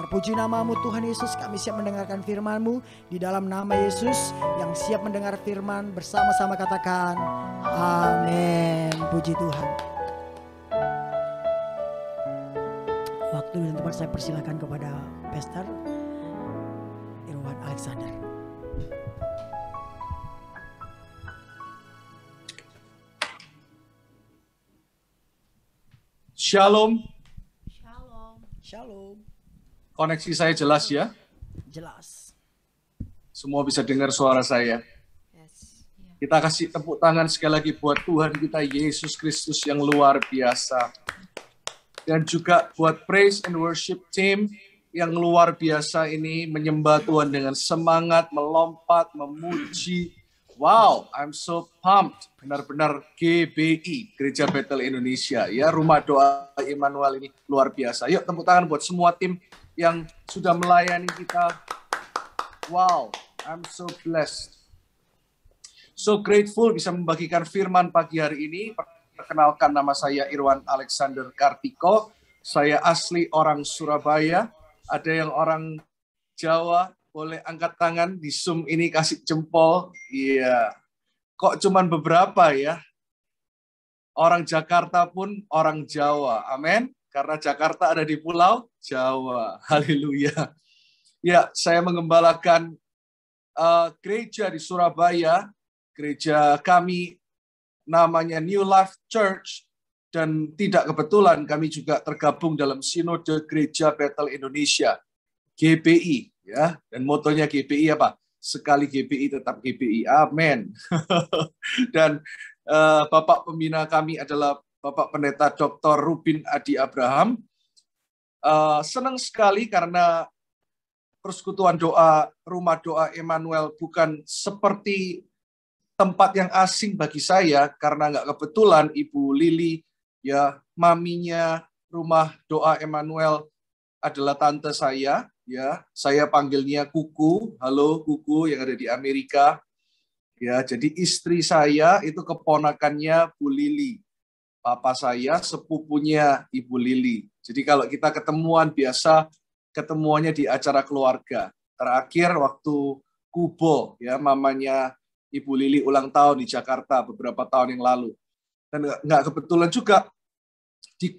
Terpuji namamu Tuhan Yesus, kami siap mendengarkan firman-Mu. Di dalam nama Yesus yang siap mendengar firman, bersama-sama katakan amin. Puji Tuhan. Waktu dan tempat saya persilakan kepada Pastor Irwan Alexander. Shalom. Shalom. Shalom. Koneksi saya jelas ya? Jelas. Semua bisa dengar suara saya. Yes. Kita kasih tepuk tangan sekali lagi buat Tuhan kita Yesus Kristus yang luar biasa. Dan juga buat praise and worship team yang luar biasa ini menyembah Tuhan dengan semangat, melompat, memuji. Wow, I'm so pumped. Benar-benar GBI, Gereja Bethel Indonesia. Ya, Rumah Doa Immanuel ini luar biasa. Yuk tepuk tangan buat semua tim yang sudah melayani kita. Wow, I'm so blessed. So grateful bisa membagikan firman pagi hari ini. Perkenalkan, nama saya Irwan Alexander Kartiko. Saya asli orang Surabaya. Ada yang orang Jawa, boleh angkat tangan di Zoom ini, kasih jempol. Iya. Kok cuman beberapa ya? Orang Jakarta pun orang Jawa. Amin. Karena Jakarta ada di Pulau Jawa. Haleluya. Ya, saya mengembalakan gereja di Surabaya. Gereja kami namanya New Life Church. Dan tidak kebetulan kami juga tergabung dalam Sinode Gereja Bethel Indonesia. GBI. Ya, dan motonya GBI apa? Sekali GBI tetap GBI. Amin. Dan Bapak pembina kami adalah Bapak Pendeta Dr. Rubin Adi Abraham. Senang sekali karena persekutuan doa, Rumah Doa Immanuel bukan seperti tempat yang asing bagi saya, karena nggak kebetulan Ibu Lili, ya, maminya Rumah Doa Immanuel adalah tante saya. Ya, saya panggilnya Kuku. Halo Kuku yang ada di Amerika. Ya, jadi istri saya itu keponakannya Bu Lili. Papa saya sepupunya Ibu Lili. Jadi kalau kita ketemuan biasa ketemuannya di acara keluarga. Terakhir waktu Kubo, ya, mamanya Ibu Lili ulang tahun di Jakarta beberapa tahun yang lalu. Dan nggak kebetulan juga di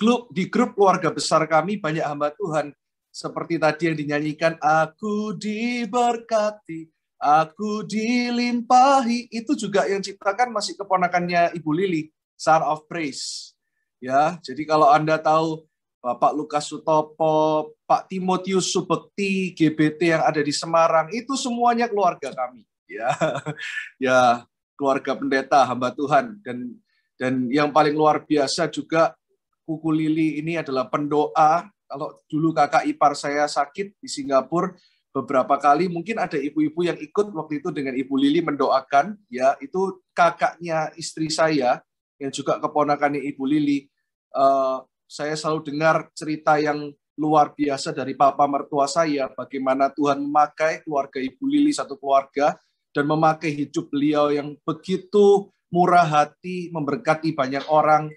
grup keluarga besar kami banyak hamba Tuhan. Seperti tadi yang dinyanyikan, aku diberkati, aku dilimpahi. Itu juga yang ciptakan masih keponakannya Ibu Lili, Son of Praise. Ya, jadi kalau Anda tahu Bapak Lukas Sutopo, Pak Timotius Subekti, GBT yang ada di Semarang, itu semuanya keluarga kami. Ya, ya, keluarga pendeta, hamba Tuhan. Dan yang paling luar biasa juga, Kuku Lili ini adalah pendoa. Kalau dulu kakak ipar saya sakit di Singapura beberapa kali, mungkin ada ibu-ibu yang ikut waktu itu dengan Ibu Lili mendoakan, ya, itu kakaknya istri saya yang juga keponakannya Ibu Lili. Saya selalu dengar cerita yang luar biasa dari papa mertua saya, bagaimana Tuhan memakai keluarga Ibu Lili, satu keluarga, dan memakai hidup beliau yang begitu murah hati, memberkati banyak orang.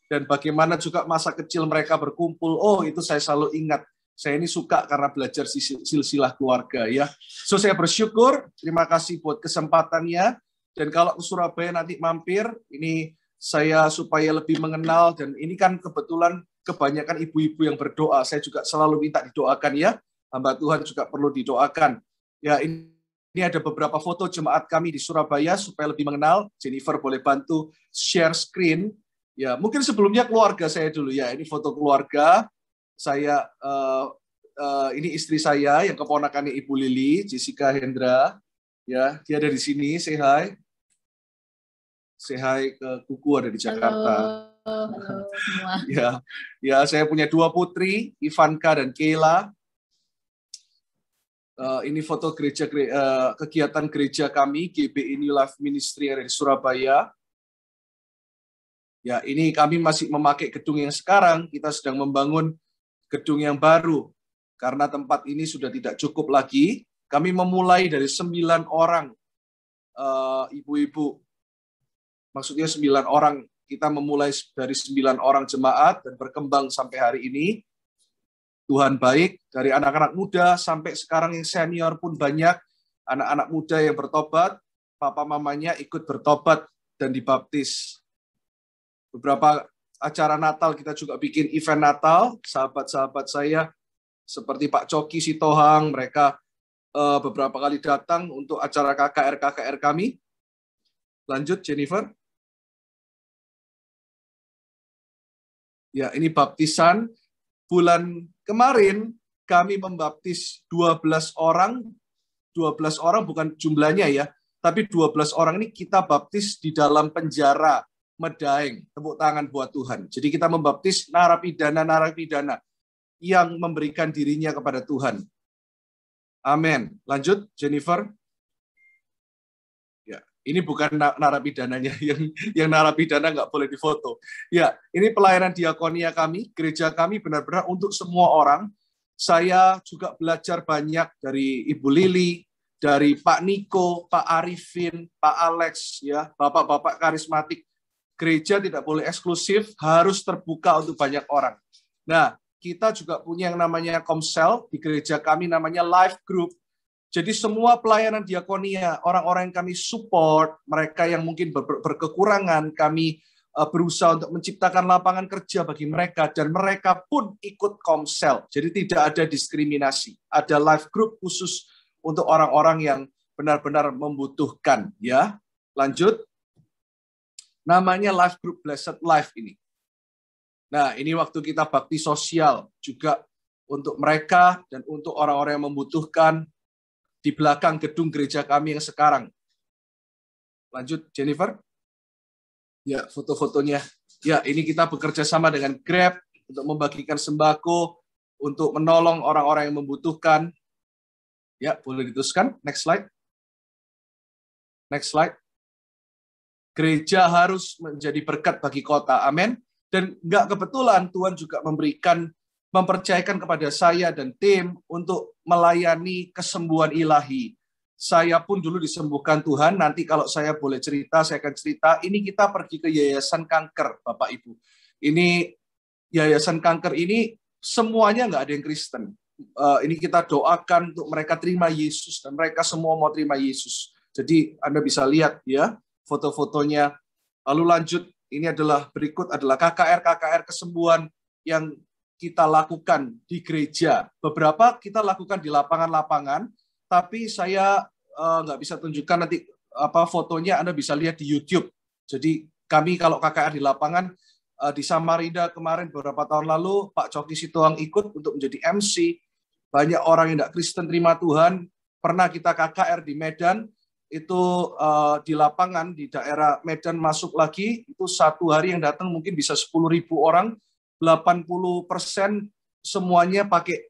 Dan bagaimana juga masa kecil mereka berkumpul. Oh, itu saya selalu ingat. Saya ini suka karena belajar silsilah keluarga, ya. So, saya bersyukur. Terima kasih buat kesempatannya. Dan kalau ke Surabaya nanti mampir, ini saya supaya lebih mengenal. Dan ini kan kebetulan kebanyakan ibu-ibu yang berdoa. Saya juga selalu minta didoakan, ya. Hamba Tuhan juga perlu didoakan. Ya, ini ada beberapa foto jemaat kami di Surabaya supaya lebih mengenal. Jennifer boleh bantu share screen. Ya, mungkin sebelumnya keluarga saya dulu, ya. Ini foto keluarga. Saya ini istri saya yang keponakannya Ibu Lili, Jessica Hendra. Ya, dia ada di sini. Say hi. Say hi ke Kuku, ada di Jakarta. Halo semua. Ya, saya punya dua putri, Ivanka dan Kayla. Ini foto kegiatan gereja kami, GBI New Life Ministry yang ada di Surabaya. Ya, ini kami masih memakai gedung yang sekarang, kita sedang membangun gedung yang baru. Karena tempat ini sudah tidak cukup lagi, kami memulai dari 9 orang ibu-ibu. Maksudnya 9 orang, kita memulai dari 9 orang jemaat dan berkembang sampai hari ini. Tuhan baik, dari anak-anak muda sampai sekarang yang senior pun banyak, anak-anak muda yang bertobat, papa mamanya ikut bertobat dan dibaptis. Beberapa acara Natal kita juga bikin event Natal, sahabat-sahabat saya seperti Pak Coki Sitohang, mereka beberapa kali datang untuk acara KKR kami. Lanjut, Jennifer. Ya, ini baptisan. Bulan kemarin kami membaptis 12 orang. 12 orang bukan jumlahnya ya, tapi 12 orang ini kita baptis di dalam penjara Medaeng. Tepuk tangan buat Tuhan. Jadi kita membaptis narapidana yang memberikan dirinya kepada Tuhan. Amin. Lanjut, Jennifer. Ya, ini bukan narapidananya, yang narapidana nggak boleh difoto. Ya, ini pelayanan diakonia kami, gereja kami benar-benar untuk semua orang. Saya juga belajar banyak dari Ibu Lili, dari Pak Niko, Pak Arifin, Pak Alex, ya, bapak-bapak karismatik. Gereja tidak boleh eksklusif, harus terbuka untuk banyak orang. Nah, kita juga punya yang namanya Komsel, di gereja kami namanya Life Group. Jadi semua pelayanan diakonia, orang-orang yang kami support, mereka yang mungkin berkekurangan, kami berusaha untuk menciptakan lapangan kerja bagi mereka, dan mereka pun ikut Komsel. Jadi tidak ada diskriminasi. Ada Life Group khusus untuk orang-orang yang benar-benar membutuhkan. Ya, lanjut. Namanya Life Group Blessed Life ini. Nah, ini waktu kita bakti sosial juga untuk mereka dan untuk orang-orang yang membutuhkan di belakang gedung gereja kami yang sekarang. Lanjut, Jennifer. Ya, foto-fotonya. Ya, ini kita bekerja sama dengan Grab untuk membagikan sembako, untuk menolong orang-orang yang membutuhkan. Ya, boleh diteruskan. Next slide. Next slide. Gereja harus menjadi berkat bagi kota. Amin. Dan nggak kebetulan Tuhan juga mempercayakan kepada saya dan tim untuk melayani kesembuhan ilahi. Saya pun dulu disembuhkan Tuhan, nanti kalau saya boleh cerita, saya akan cerita. Ini kita pergi ke Yayasan Kanker, Bapak Ibu. Ini Yayasan Kanker ini semuanya nggak ada yang Kristen. Ini kita doakan untuk mereka terima Yesus, dan mereka semua mau terima Yesus. Jadi Anda bisa lihat ya foto-fotonya. Lalu lanjut, ini adalah berikut adalah KKR kesembuhan yang kita lakukan di gereja. Beberapa kita lakukan di lapangan-lapangan, tapi saya nggak bisa tunjukkan nanti fotonya, Anda bisa lihat di YouTube. Jadi kami kalau KKR di lapangan, di Samarinda kemarin beberapa tahun lalu, Pak Coki Sitohang ikut untuk menjadi MC. Banyak orang yang tidak Kristen terima Tuhan. Pernah kita KKR di Medan, itu di lapangan di daerah Medan masuk lagi, itu satu hari yang datang mungkin bisa 10.000 orang, 80% semuanya pakai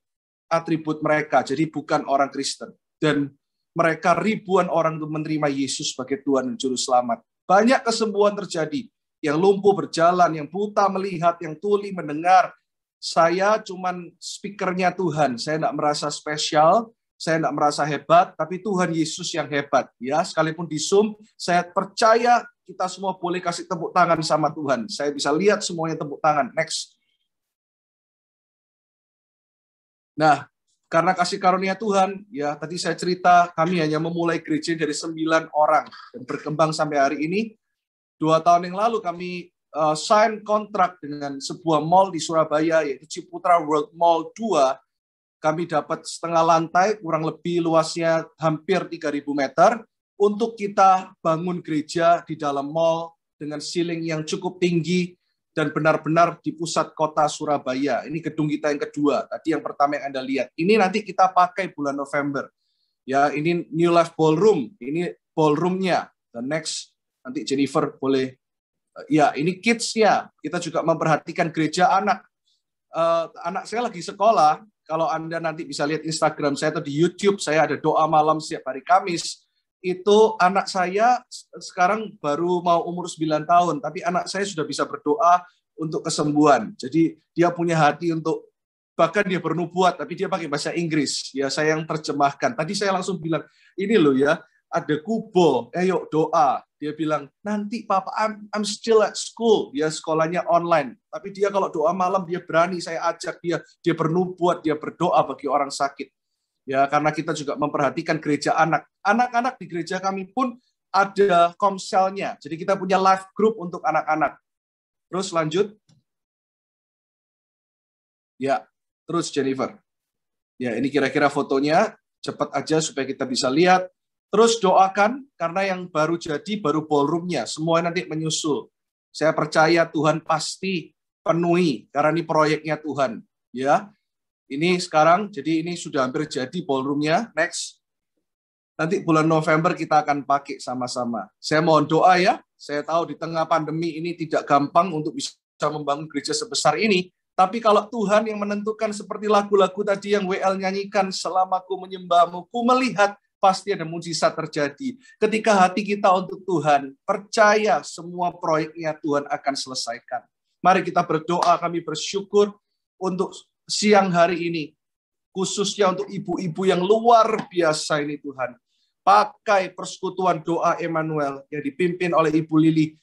atribut mereka, jadi bukan orang Kristen. Dan mereka ribuan orang untuk menerima Yesus sebagai Tuhan dan Juru Selamat. Banyak kesembuhan terjadi, yang lumpuh berjalan, yang buta melihat, yang tuli mendengar. Saya cuman speakernya Tuhan, saya tidak merasa spesial, saya tidak merasa hebat, tapi Tuhan Yesus yang hebat. Ya, sekalipun di Zoom, saya percaya kita semua boleh kasih tepuk tangan sama Tuhan. Saya bisa lihat semuanya tepuk tangan. Next. Nah, karena kasih karunia Tuhan, ya tadi saya cerita, kami hanya memulai gereja dari 9 orang dan berkembang sampai hari ini. 2 tahun yang lalu kami sign kontrak dengan sebuah mall di Surabaya, yaitu Ciputra World Mall 2. Kami dapat setengah lantai, kurang lebih luasnya hampir 3.000 meter, untuk kita bangun gereja di dalam mall dengan ceiling yang cukup tinggi dan benar-benar di pusat kota Surabaya. Ini gedung kita yang kedua, tadi yang pertama yang Anda lihat. Ini nanti kita pakai bulan November. Ya, ini New Life Ballroom, ini ballroomnya. The next, nanti Jennifer boleh. Ya, ini kids-nya. Kita juga memperhatikan gereja anak. Anak saya lagi sekolah. Kalau Anda nanti bisa lihat Instagram saya atau di YouTube, saya ada doa malam setiap hari Kamis. Itu anak saya sekarang baru mau umur 9 tahun, tapi anak saya sudah bisa berdoa untuk kesembuhan. Jadi dia punya hati untuk, bahkan dia bernubuat, tapi dia pakai bahasa Inggris. Ya, saya yang terjemahkan. Tadi saya langsung bilang, ini loh ya, ada kubo, ayo doa. Dia bilang, nanti Papa, I'm still at school. Dia sekolahnya online. Tapi dia kalau doa malam, dia berani. Saya ajak dia. Dia bernubuat, dia berdoa bagi orang sakit. Ya, karena kita juga memperhatikan gereja anak. Anak-anak di gereja kami pun ada komselnya. Jadi kita punya live group untuk anak-anak. Terus lanjut. Ya, terus Jennifer. Ya, ini kira-kira fotonya. Cepat aja supaya kita bisa lihat. Terus doakan, karena yang baru jadi baru ballroom-nya. Semua nanti menyusul. Saya percaya Tuhan pasti penuhi, karena ini proyeknya Tuhan. Ya, ini sekarang, jadi ini sudah hampir jadi ballroom-nya. Next. Nanti bulan November kita akan pakai sama-sama. Saya mohon doa ya. Saya tahu di tengah pandemi ini tidak gampang untuk bisa membangun gereja sebesar ini. Tapi kalau Tuhan yang menentukan seperti lagu-lagu tadi yang WL nyanyikan, selama ku menyembahmu, ku melihat, pasti ada mujizat terjadi. Ketika hati kita untuk Tuhan, percaya semua proyeknya Tuhan akan selesaikan. Mari kita berdoa, kami bersyukur untuk siang hari ini. Khususnya untuk ibu-ibu yang luar biasa ini Tuhan. Pakai persekutuan doa Emmanuel yang dipimpin oleh Ibu Lili.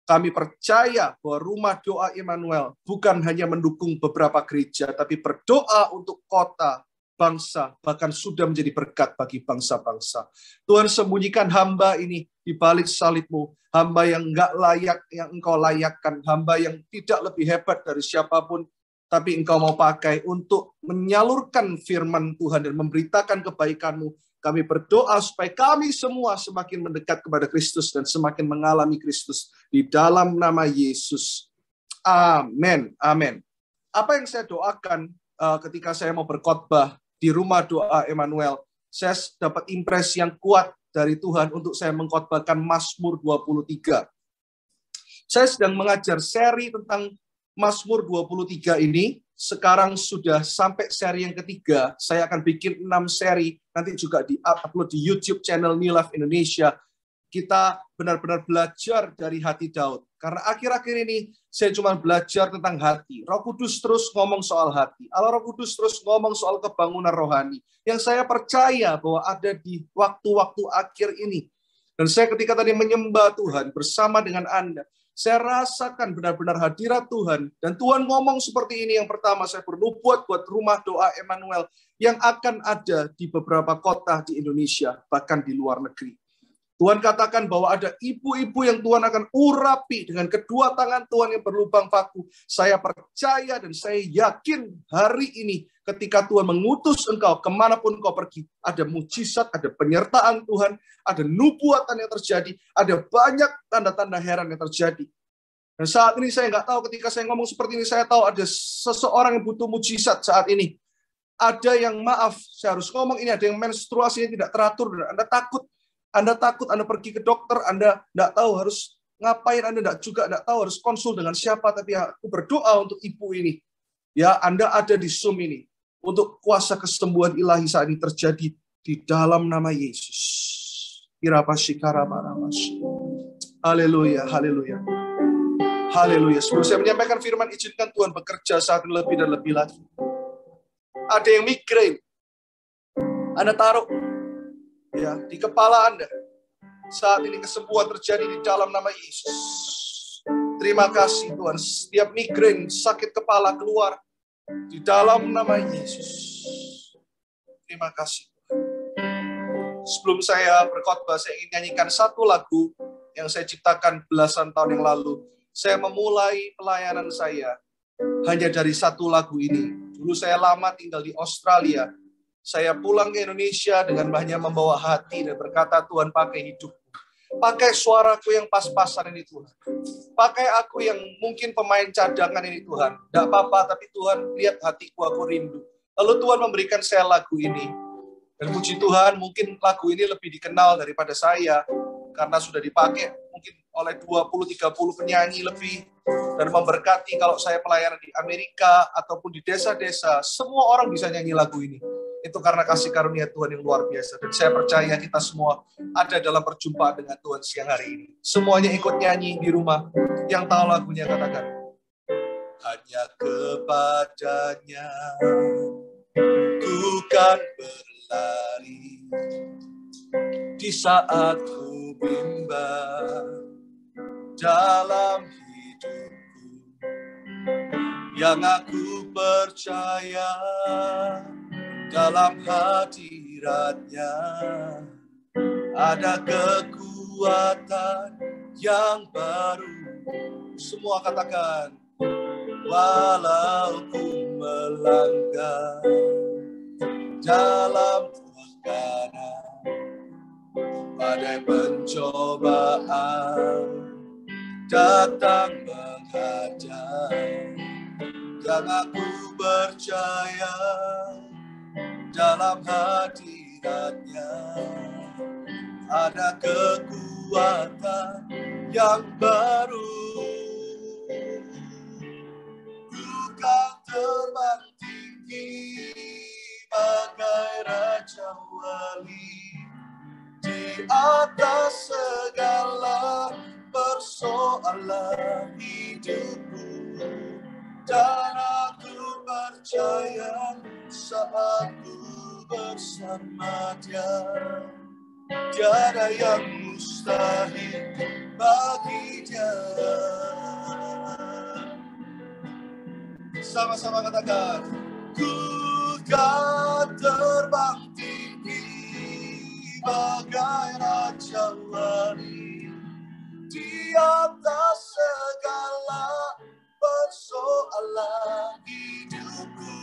Kami percaya bahwa rumah doa Emmanuel bukan hanya mendukung beberapa gereja, tapi berdoa untuk kota, bangsa, bahkan sudah menjadi berkat bagi bangsa-bangsa. Tuhan, sembunyikan hamba ini di balik salib-Mu, hamba yang enggak layak, yang Engkau layakkan, hamba yang tidak lebih hebat dari siapapun, tapi Engkau mau pakai untuk menyalurkan firman Tuhan dan memberitakan kebaikan-Mu. Kami berdoa supaya kami semua semakin mendekat kepada Kristus dan semakin mengalami Kristus di dalam nama Yesus. Amin. Amin. Apa yang saya doakan ketika saya mau berkhotbah di rumah doa Emmanuel, saya dapat impresi yang kuat dari Tuhan untuk saya mengkhotbahkan Mazmur 23. Saya sedang mengajar seri tentang Mazmur 23 ini. Sekarang sudah sampai seri yang ketiga. Saya akan bikin 6 seri. Nanti juga di-upload di YouTube channel New Life Indonesia. Kita benar-benar belajar dari hati Daud. Karena akhir-akhir ini saya cuma belajar tentang hati. Roh Kudus terus ngomong soal hati. Allah Roh Kudus terus ngomong soal kebangunan rohani. Yang saya percaya bahwa ada di waktu-waktu akhir ini. Dan saya ketika tadi menyembah Tuhan bersama dengan Anda, saya rasakan benar-benar hadirat Tuhan. Dan Tuhan ngomong seperti ini. Yang pertama, saya bernubuat buat rumah doa Emmanuel yang akan ada di beberapa kota di Indonesia, bahkan di luar negeri. Tuhan katakan bahwa ada ibu-ibu yang Tuhan akan urapi dengan kedua tangan Tuhan yang berlubang paku. Saya percaya dan saya yakin hari ini ketika Tuhan mengutus engkau kemanapun engkau pergi, ada mujizat, ada penyertaan Tuhan, ada nubuatan yang terjadi, ada banyak tanda-tanda heran yang terjadi. Dan saat ini saya nggak tahu, ketika saya ngomong seperti ini, saya tahu ada seseorang yang butuh mujizat saat ini. Ada yang maaf, saya harus ngomong ini, ada yang menstruasinya tidak teratur, dan Anda takut, Anda pergi ke dokter, Anda nggak tahu harus ngapain, Anda nggak tahu harus konsul dengan siapa, tapi aku berdoa untuk ibu ini. Ya, Anda ada di Zoom ini, untuk kuasa kesembuhan ilahi saat ini terjadi di dalam nama Yesus. Haleluya, haleluya. Haleluya. Sebelum saya menyampaikan firman, izinkan Tuhan bekerja saat ini lebih dan lebih lagi. Ada yang migrain. Anda taruh ya di kepala Anda. Saat ini kesembuhan terjadi di dalam nama Yesus. Terima kasih Tuhan. Setiap migrain, sakit kepala keluar di dalam nama Yesus. Terima kasih. Sebelum saya berkhotbah, saya ingin nyanyikan satu lagu yang saya ciptakan belasan tahun yang lalu. Saya memulai pelayanan saya hanya dari satu lagu ini. Dulu saya lama tinggal di Australia. Saya pulang ke Indonesia dengan hanya membawa hati dan berkata, Tuhan pakai hidupku. Pakai suaraku yang pas-pasan ini Tuhan. Pakai aku yang mungkin pemain cadangan ini Tuhan. Tidak apa-apa, tapi Tuhan lihat hatiku, aku rindu. Lalu Tuhan memberikan saya lagu ini. Dan puji Tuhan, mungkin lagu ini lebih dikenal daripada saya. Karena sudah dipakai mungkin oleh 20-30 penyanyi lebih. Dan memberkati kalau saya pelayanan di Amerika ataupun di desa-desa. Semua orang bisa nyanyi lagu ini. Itu karena kasih karunia Tuhan yang luar biasa. Dan saya percaya kita semua ada dalam perjumpaan dengan Tuhan siang hari ini. Semuanya ikut nyanyi di rumah. Yang tahu lagunya katakan. Hanya kepadanya ku kan berlari di saat ku bimbang. menyembah dalam hidupku, yang aku percaya dalam hadiratnya ada kekuatan yang baru. Semua katakan, walau ku melangkah dalam tuah kanan, badai pencobaan datang menghadang, yang aku percaya dalam hadiratnya ada kekuatan yang baru. Bukan terbang tinggi bagai raja wali, di atas segala persoalan hidupku, dan aku percaya saat ku bersama Dia, tiada yang mustahil bagi Dia. Sama-sama katakan, ku kan terbang tinggi bagai raja wali, di atas segala persoalan hidupku,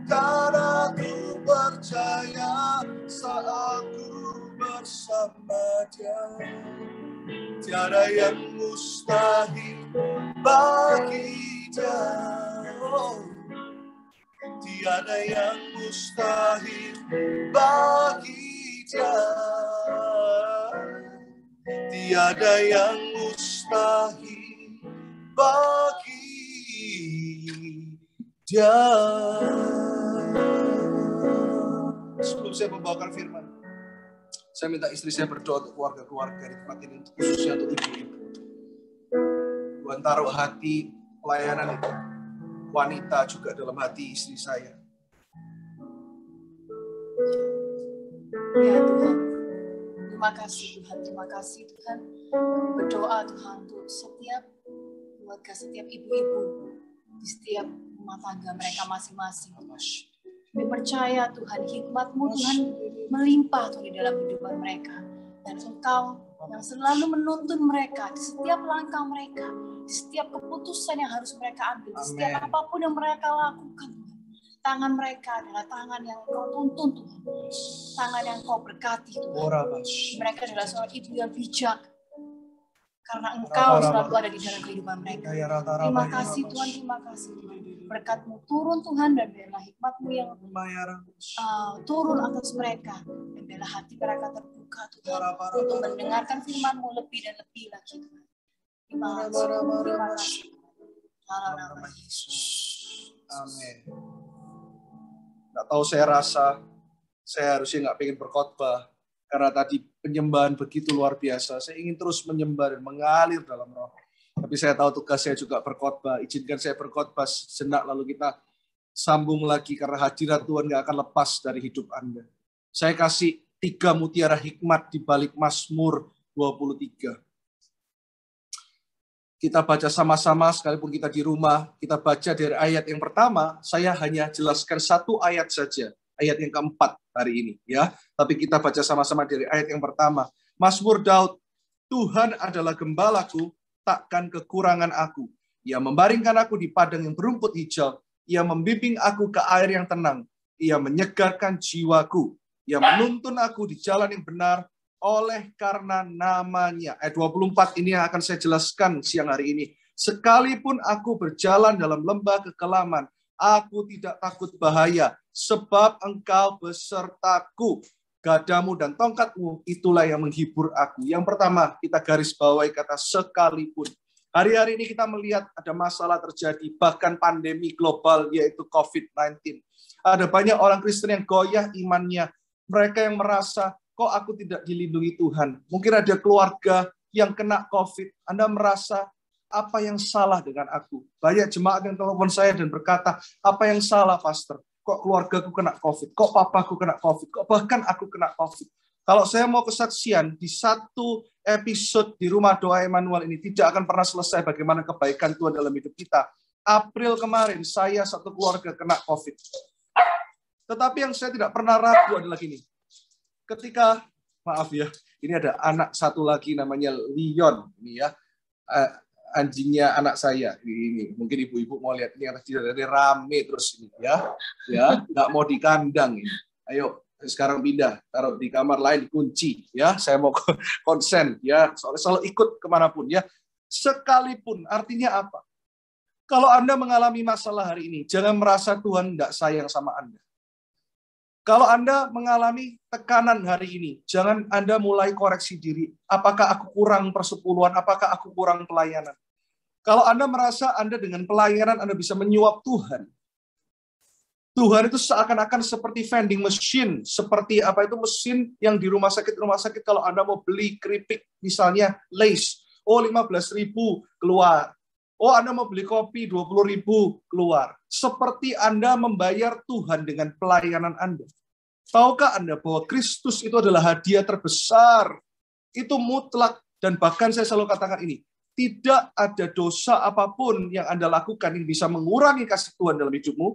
karena ku percaya saat ku bersama Dia, tiada yang mustahil bagi Dia. Oh, tiada yang mustahil bagi Dia, tiada yang mustahil bagi Dia. Sebelum saya membawakan firman, saya minta istri saya berdoa untuk keluarga-keluarga di tempat ini, khususnya untuk ibu-ibu. Tuhan taruh hati pelayanan wanita juga dalam hati istri saya. Ya Tuhan, terima kasih Tuhan, terima kasih Tuhan. Berdoa Tuhan untuk setiap keluarga, setiap ibu-ibu di setiap rumah tangga mereka masing-masing. Kami percaya Tuhan, hikmat-Mu Tuhan melimpah Tuhan di dalam kehidupan mereka. Dan Engkau yang selalu menuntun mereka di setiap langkah mereka, di setiap keputusan yang harus mereka ambil, di setiap apapun yang mereka lakukan. Tangan mereka adalah tangan yang Kau tuntun Tuhan, tangan yang Kau berkati Tuhan. Mereka adalah seorang ibu yang bijak, karena Engkau selalu ada di dalam kehidupan mereka. Terima kasih Tuhan, terima kasih Tuhan. Berkat-Mu turun Tuhan, dan biarlah hikmat-Mu yang turun atas mereka, dan biarlah hati mereka terbuka Tuhan untuk mendengarkan firman-Mu lebih dan lebih lagi Tuhan. Terima kasih. Dalam nama Yesus. Amin. Nggak tahu, saya rasa saya harusnya nggak pengen berkhotbah karena tadi penyembahan begitu luar biasa. Saya ingin terus menyembah dan mengalir dalam roh. Tapi saya tahu tugas saya juga berkhotbah. Izinkan saya berkhotbah sejenak lalu kita sambung lagi karena hadirat Tuhan nggak akan lepas dari hidup Anda. Saya kasih 3 mutiara hikmat di balik Mazmur 23. Kita baca sama-sama sekalipun kita di rumah. Kita baca dari ayat yang pertama. Saya hanya jelaskan 1 ayat saja. Ayat yang keempat hari ini. Ya. Tapi kita baca sama-sama dari ayat yang pertama. Mazmur Daud. Tuhan adalah gembalaku, takkan kekurangan aku. Ia membaringkan aku di padang yang berumput hijau. Ia membimbing aku ke air yang tenang. Ia menyegarkan jiwaku. Ia menuntun aku di jalan yang benar oleh karena namanya. Ayat 24 ini yang akan saya jelaskan siang hari ini. Sekalipun aku berjalan dalam lembah kekelaman, aku tidak takut bahaya, sebab Engkau besertaku. Gadamu dan tongkatmu itulah yang menghibur aku. Yang pertama, kita garis bawahi kata sekalipun. Hari-hari ini kita melihat ada masalah terjadi, bahkan pandemi global yaitu COVID-19. Ada banyak orang Kristen yang goyah imannya. Mereka yang merasa, kok aku tidak dilindungi Tuhan. Mungkin ada keluarga yang kena COVID. Anda merasa, apa yang salah dengan aku? Banyak jemaat yang telepon saya dan berkata, apa yang salah, Pastor? Kok keluargaku kena COVID? Kok papaku kena COVID? Kok bahkan aku kena COVID? Kalau saya mau kesaksian di satu episode di Rumah Doa Emmanuel ini tidak akan pernah selesai bagaimana kebaikan Tuhan dalam hidup kita. April kemarin saya satu keluarga kena COVID. Tetapi yang saya tidak pernah ragu adalah gini. Ketika, maaf ya, ini ada anak satu lagi namanya Leon. Ini ya, anjingnya anak saya. Ini mungkin ibu-ibu mau lihat ini yang tadi rame terus ini ya. Ya, nggak mau di kandang ini. Ayo sekarang pindah, taruh di kamar lain, dikunci ya. Saya mau konsen ya, soalnya selalu ikut kemanapun ya. Sekalipun artinya apa? Kalau Anda mengalami masalah hari ini, jangan merasa Tuhan tidak sayang sama Anda. Kalau Anda mengalami tekanan hari ini, jangan Anda mulai koreksi diri. Apakah aku kurang persepuluhan? Apakah aku kurang pelayanan? Kalau Anda merasa Anda dengan pelayanan Anda bisa menyuap Tuhan. Tuhan itu seakan-akan seperti vending machine. Seperti apa itu mesin yang di rumah sakit kalau Anda mau beli keripik, misalnya Lays. Oh 15.000 keluar. Oh, Anda mau beli kopi 20.000 keluar. Seperti Anda membayar Tuhan dengan pelayanan Anda. Tahukah Anda bahwa Kristus itu adalah hadiah terbesar? Itu mutlak. Dan bahkan saya selalu katakan ini, tidak ada dosa apapun yang Anda lakukan yang bisa mengurangi kasih Tuhan dalam hidupmu.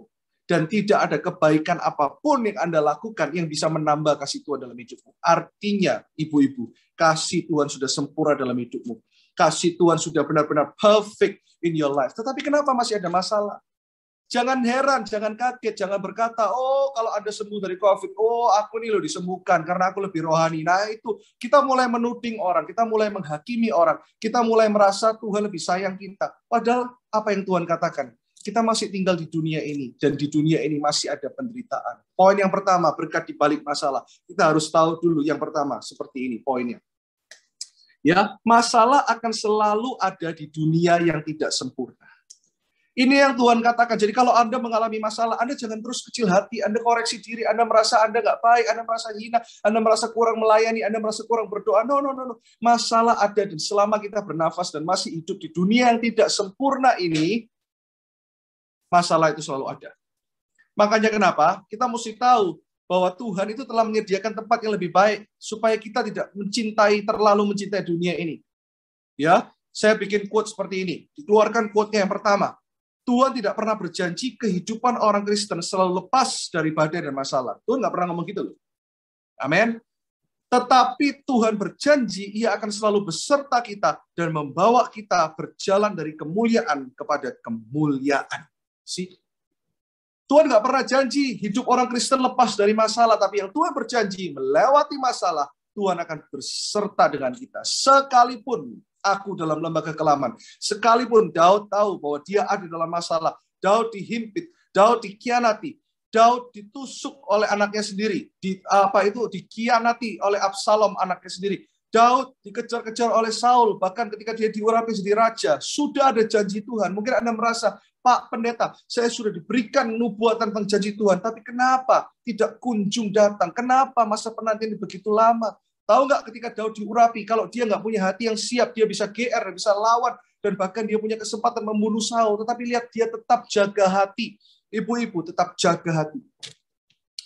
Dan tidak ada kebaikan apapun yang Anda lakukan yang bisa menambah kasih Tuhan dalam hidupmu. Artinya, ibu-ibu, kasih Tuhan sudah sempurna dalam hidupmu. Kasih Tuhan sudah benar-benar perfect in your life. Tetapi kenapa masih ada masalah? Jangan heran, jangan kaget, jangan berkata, oh kalau Anda sembuh dari COVID, oh aku nih loh disembuhkan karena aku lebih rohani. Nah itu, kita mulai menuding orang, kita mulai menghakimi orang, kita mulai merasa Tuhan lebih sayang kita. Padahal apa yang Tuhan katakan? Kita masih tinggal di dunia ini, dan di dunia ini masih ada penderitaan. Poin yang pertama, berkat di balik masalah. Kita harus tahu dulu yang pertama, seperti ini poinnya. Ya, masalah akan selalu ada di dunia yang tidak sempurna. Ini yang Tuhan katakan. Jadi kalau Anda mengalami masalah, Anda jangan terus kecil hati, Anda koreksi diri, Anda merasa Anda nggak baik, Anda merasa hina, Anda merasa kurang melayani, Anda merasa kurang berdoa. No. Masalah ada, dan selama kita bernafas dan masih hidup di dunia yang tidak sempurna ini, masalah itu selalu ada. Makanya kenapa? Kita mesti tahu bahwa Tuhan itu telah menyediakan tempat yang lebih baik supaya kita tidak terlalu mencintai dunia ini. Ya, saya bikin quote seperti ini. Dikeluarkan quote-nya yang pertama. Tuhan tidak pernah berjanji kehidupan orang Kristen selalu lepas dari badai dan masalah. Tuhan nggak pernah ngomong gitu loh. Amin. Tetapi Tuhan berjanji ia akan selalu beserta kita dan membawa kita berjalan dari kemuliaan kepada kemuliaan. Tuhan nggak pernah janji hidup orang Kristen lepas dari masalah, tapi yang Tuhan berjanji melewati masalah, Tuhan akan berserta dengan kita. Sekalipun aku dalam lembah kekelaman, sekalipun Daud tahu bahwa dia ada dalam masalah, Daud dihimpit, Daud dikhianati, Daud ditusuk oleh anaknya sendiri, dikhianati oleh Absalom anaknya sendiri. Daud dikejar-kejar oleh Saul, bahkan ketika dia diurapi jadi raja, sudah ada janji Tuhan. Mungkin Anda merasa, Pak Pendeta, saya sudah diberikan nubuatan tentang janji Tuhan, tapi kenapa tidak kunjung datang? Kenapa masa penantian ini begitu lama? Tahu nggak ketika Daud diurapi, kalau dia nggak punya hati yang siap, dia bisa GR, bisa lawan, dan bahkan dia punya kesempatan membunuh Saul. Tetapi lihat, dia tetap jaga hati. Ibu-ibu tetap jaga hati.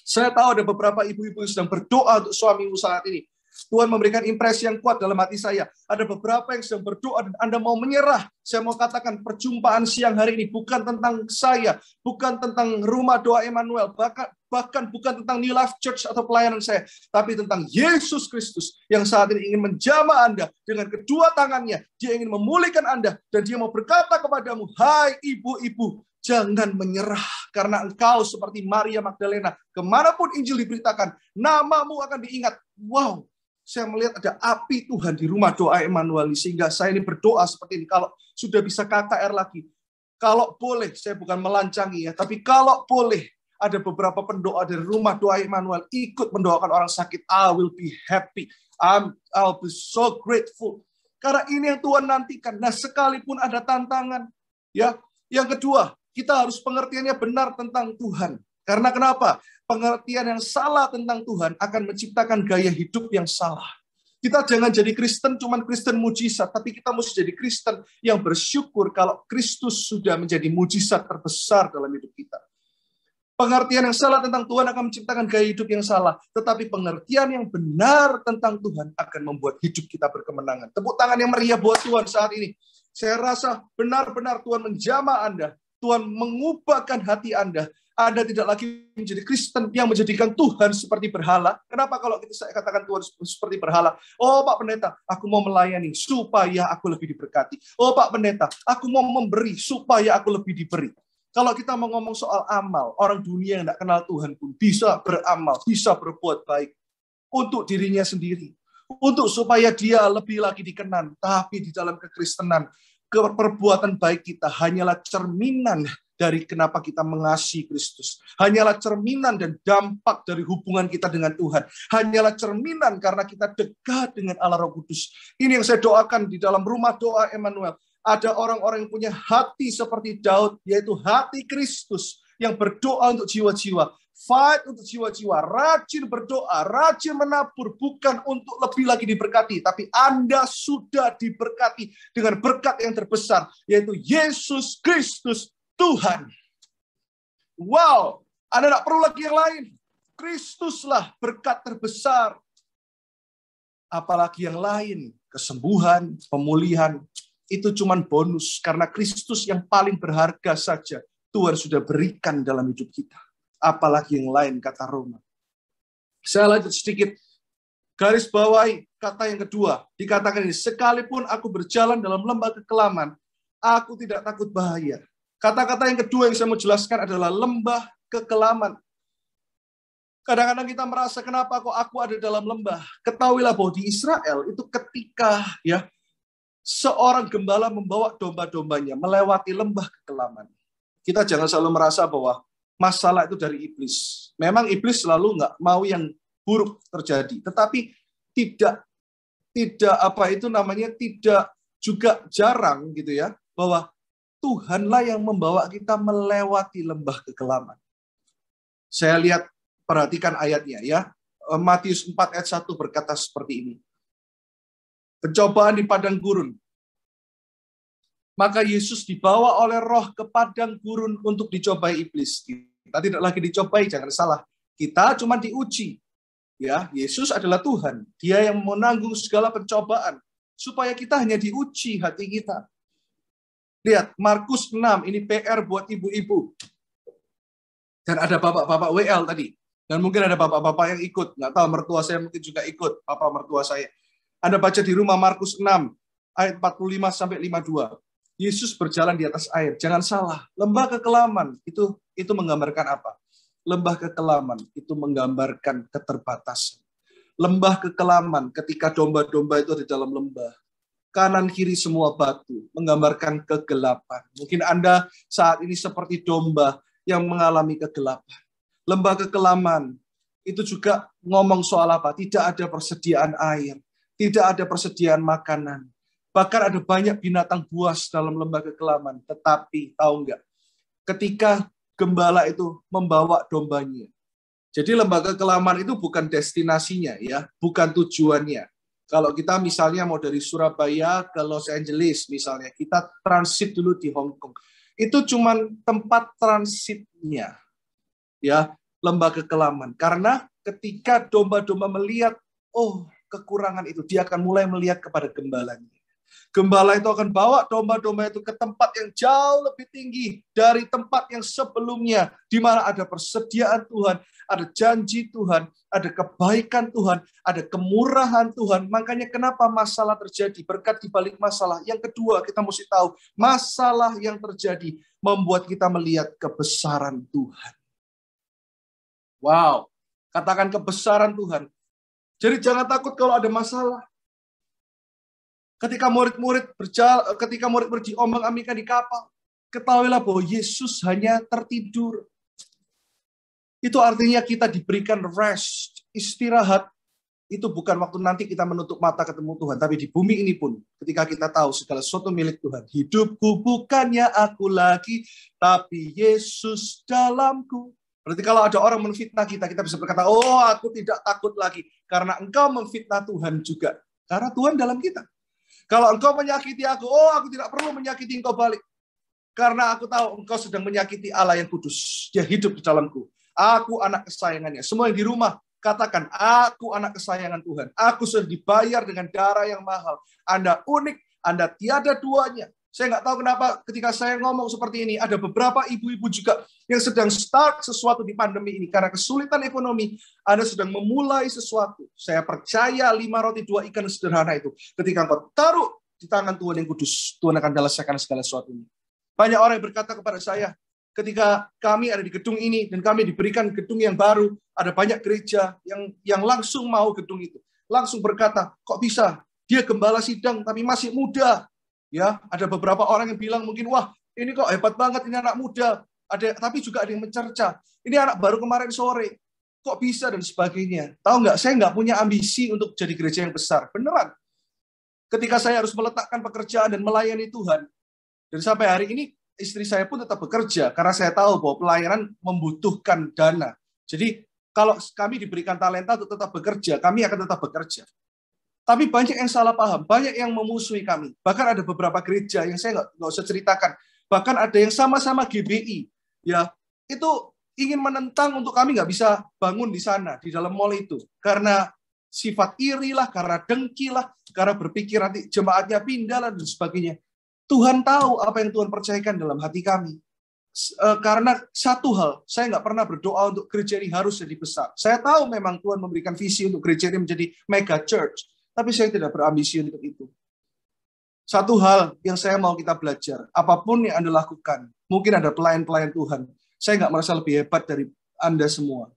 Saya tahu ada beberapa ibu-ibu yang sedang berdoa untuk suamimu saat ini. Tuhan memberikan impresi yang kuat dalam hati saya. Ada beberapa yang sedang berdoa dan Anda mau menyerah. Saya mau katakan perjumpaan siang hari ini bukan tentang saya, bukan tentang Rumah Doa Emmanuel, bahkan bukan tentang New Life Church atau pelayanan saya, tapi tentang Yesus Kristus yang saat ini ingin menjamah Anda dengan kedua tangannya. Dia ingin memulihkan Anda dan dia mau berkata kepadamu, hai ibu-ibu, jangan menyerah karena engkau seperti Maria Magdalena. Kemanapun Injil diberitakan, namamu akan diingat. Wow. Saya melihat ada api Tuhan di Rumah Doa Emmanuel, sehingga saya ini berdoa seperti ini. Kalau sudah bisa KKR lagi, kalau boleh, saya bukan melancangi ya, tapi kalau boleh, ada beberapa pendoa dari Rumah Doa Emmanuel ikut mendoakan orang sakit. I will be happy. I'll be so grateful. Karena ini yang Tuhan nantikan. Nah, sekalipun ada tantangan, ya. Yang kedua, kita harus pengertiannya benar tentang Tuhan. Karena kenapa? Pengertian yang salah tentang Tuhan akan menciptakan gaya hidup yang salah. Kita jangan jadi Kristen, cuman Kristen mujizat, tapi kita mesti jadi Kristen yang bersyukur kalau Kristus sudah menjadi mujizat terbesar dalam hidup kita. Pengertian yang salah tentang Tuhan akan menciptakan gaya hidup yang salah. Tetapi pengertian yang benar tentang Tuhan akan membuat hidup kita berkemenangan. Tepuk tangan yang meriah buat Tuhan saat ini. Saya rasa benar-benar Tuhan menjamah Anda. Tuhan mengubahkan hati Anda. Anda tidak lagi menjadi Kristen yang menjadikan Tuhan seperti berhala. Kenapa kalau saya katakan Tuhan seperti berhala? Oh Pak Pendeta, aku mau melayani supaya aku lebih diberkati. Oh Pak Pendeta, aku mau memberi supaya aku lebih diberi. Kalau kita mau ngomong soal amal, orang dunia yang tidak kenal Tuhan pun bisa beramal, bisa berbuat baik untuk dirinya sendiri. Untuk supaya dia lebih lagi dikenan. Tapi di dalam kekristenan, perbuatan baik kita hanyalah cerminan dari kenapa kita mengasihi Kristus. Hanyalah cerminan dan dampak dari hubungan kita dengan Tuhan. Hanyalah cerminan karena kita dekat dengan Allah Roh Kudus. Ini yang saya doakan di dalam rumah doa Emmanuel. Ada orang-orang yang punya hati seperti Daud, yaitu hati Kristus yang berdoa untuk jiwa-jiwa. Fight untuk jiwa-jiwa, rajin berdoa, rajin menabur, bukan untuk lebih lagi diberkati, tapi Anda sudah diberkati dengan berkat yang terbesar, yaitu Yesus Kristus Tuhan. Wow, Anda tidak perlu lagi yang lain. Kristuslah berkat terbesar. Apalagi yang lain, kesembuhan, pemulihan, itu cuma bonus, karena Kristus yang paling berharga saja Tuhan sudah berikan dalam hidup kita. Apalagi yang lain, kata Roma. Saya lanjut sedikit, garis bawahi kata yang kedua. Dikatakan ini, sekalipun aku berjalan dalam lembah kekelaman, aku tidak takut bahaya. Kata-kata yang kedua yang saya mau jelaskan adalah lembah kekelaman. Kadang-kadang kita merasa, kenapa kok aku ada dalam lembah? Ketahuilah bahwa di Israel itu ketika seorang gembala membawa domba-dombanya melewati lembah kekelaman. Kita jangan selalu merasa bahwa masalah itu dari iblis. Memang iblis selalu nggak mau yang buruk terjadi, tetapi tidak juga jarang gitu ya, bahwa Tuhanlah yang membawa kita melewati lembah kekelaman. Saya lihat, perhatikan ayatnya ya. Matius 4 ayat 1 berkata seperti ini. Pencobaan di padang gurun. Maka Yesus dibawa oleh Roh ke padang gurun untuk dicobai iblis. Kita tidak lagi dicobai, jangan salah. Kita cuma diuji. Ya, Yesus adalah Tuhan. Dia yang menanggung segala pencobaan supaya kita hanya diuji hati kita. Lihat, Markus 6, ini PR buat ibu-ibu. Dan ada bapak-bapak WL tadi. Dan mungkin ada bapak-bapak yang ikut. Nggak tahu, mertua saya mungkin juga ikut. Bapak mertua saya. Anda baca di rumah Markus 6, ayat 45-52. Yesus berjalan di atas air. Jangan salah. Lembah kekelaman itu menggambarkan apa? Lembah kekelaman itu menggambarkan keterbatasan. Lembah kekelaman ketika domba-domba itu di dalam lembah. Kanan kiri semua batu menggambarkan kegelapan. Mungkin Anda saat ini seperti domba yang mengalami kegelapan. Lembah kekelaman itu juga ngomong soal apa? Tidak ada persediaan air. Tidak ada persediaan makanan. Bahkan ada banyak binatang buas dalam lembah kekelaman. Tetapi tahu nggak? Ketika gembala itu membawa dombanya. Jadi lembah kekelaman itu bukan destinasinya, ya, bukan tujuannya. Kalau kita misalnya mau dari Surabaya ke Los Angeles misalnya, kita transit dulu di Hong Kong. Itu cuma tempat transitnya, ya, lembah kekelaman. Karena ketika domba-domba melihat, oh, kekurangan itu, dia akan mulai melihat kepada gembalanya. Gembala itu akan bawa domba-domba itu ke tempat yang jauh lebih tinggi dari tempat yang sebelumnya, di mana ada persediaan Tuhan, ada janji Tuhan, ada kebaikan Tuhan, ada kemurahan Tuhan. Makanya kenapa masalah terjadi, berkat di balik masalah. Yang kedua, kita mesti tahu, masalah yang terjadi membuat kita melihat kebesaran Tuhan. Wow, katakan kebesaran Tuhan. Jadi jangan takut kalau ada masalah. Ketika murid-murid diombang-ambingkan di kapal, ketahuilah bahwa Yesus hanya tertidur. Itu artinya kita diberikan rest, istirahat. Itu bukan waktu nanti kita menutup mata ketemu Tuhan, tapi di bumi ini pun, ketika kita tahu segala sesuatu milik Tuhan. Hidupku bukannya aku lagi, tapi Yesus dalamku. Berarti kalau ada orang menfitnah kita, kita bisa berkata, oh aku tidak takut lagi. Karena engkau memfitnah Tuhan juga. Karena Tuhan dalam kita. Kalau engkau menyakiti aku, oh aku tidak perlu menyakiti engkau balik. Karena aku tahu engkau sedang menyakiti Allah yang kudus. Dia hidup di dalamku. Aku anak kesayangannya. Semua yang di rumah, katakan, aku anak kesayangan Tuhan. Aku sudah dibayar dengan darah yang mahal. Anda unik, Anda tiada duanya. Saya nggak tahu kenapa ketika saya ngomong seperti ini, ada beberapa ibu-ibu juga yang sedang start sesuatu di pandemi ini. Karena kesulitan ekonomi, Anda sedang memulai sesuatu. Saya percaya 5 roti 2 ikan sederhana itu. Ketika engkau taruh di tangan Tuhan yang kudus, Tuhan akan menyelesaikan segala sesuatunya. Banyak orang yang berkata kepada saya, ketika kami ada di gedung ini dan kami diberikan gedung yang baru, ada banyak gereja yang langsung mau gedung itu. Langsung berkata, kok bisa? Dia gembala sidang tapi masih muda. Ya, ada beberapa orang yang bilang mungkin, wah ini kok hebat banget, ini anak muda. Tapi juga ada yang mencerca, ini anak baru kemarin sore. Kok bisa dan sebagainya. Tahu nggak, saya nggak punya ambisi untuk jadi gereja yang besar. Beneran. Ketika saya harus meletakkan pekerjaan dan melayani Tuhan, dan sampai hari ini istri saya pun tetap bekerja karena saya tahu bahwa pelayanan membutuhkan dana. Jadi kalau kami diberikan talenta untuk tetap bekerja, kami akan tetap bekerja. Tapi banyak yang salah paham, banyak yang memusuhi kami. Bahkan ada beberapa gereja yang saya nggak usah ceritakan. Bahkan ada yang sama-sama GBI, ya itu ingin menentang untuk kami nggak bisa bangun di sana, di dalam mall itu. Karena sifat iri lah, karena dengki lah, karena berpikir nanti jemaatnya pindah lah, dan sebagainya. Tuhan tahu apa yang Tuhan percayakan dalam hati kami. Karena satu hal, saya nggak pernah berdoa untuk gereja ini harus jadi besar. Saya tahu memang Tuhan memberikan visi untuk gereja ini menjadi mega church, tapi saya tidak berambisi untuk itu. Satu hal yang saya mau kita belajar, apapun yang Anda lakukan, mungkin ada pelayan-pelayan Tuhan, saya nggak merasa lebih hebat dari Anda semua.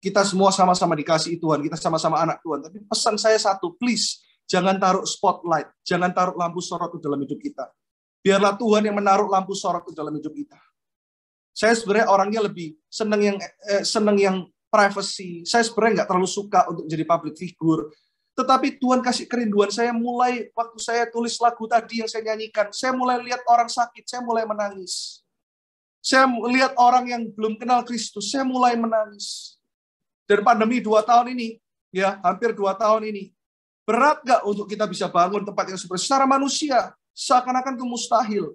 Kita semua sama-sama dikasihi Tuhan, kita sama-sama anak Tuhan. Tapi pesan saya satu, please, jangan taruh spotlight, jangan taruh lampu sorot di dalam hidup kita. Biarlah Tuhan yang menaruh lampu sorot di dalam hidup kita. Saya sebenarnya orangnya lebih seneng yang privacy. Saya sebenarnya nggak terlalu suka untuk jadi public figure. Tetapi Tuhan kasih kerinduan saya mulai waktu saya tulis lagu tadi yang saya nyanyikan. Saya mulai lihat orang sakit, saya mulai menangis. Saya lihat orang yang belum kenal Kristus, saya mulai menangis. Dan pandemi 2 tahun ini, ya hampir 2 tahun ini, berat nggak untuk kita bisa bangun tempat yang secara manusia? Seakan-akan itu mustahil.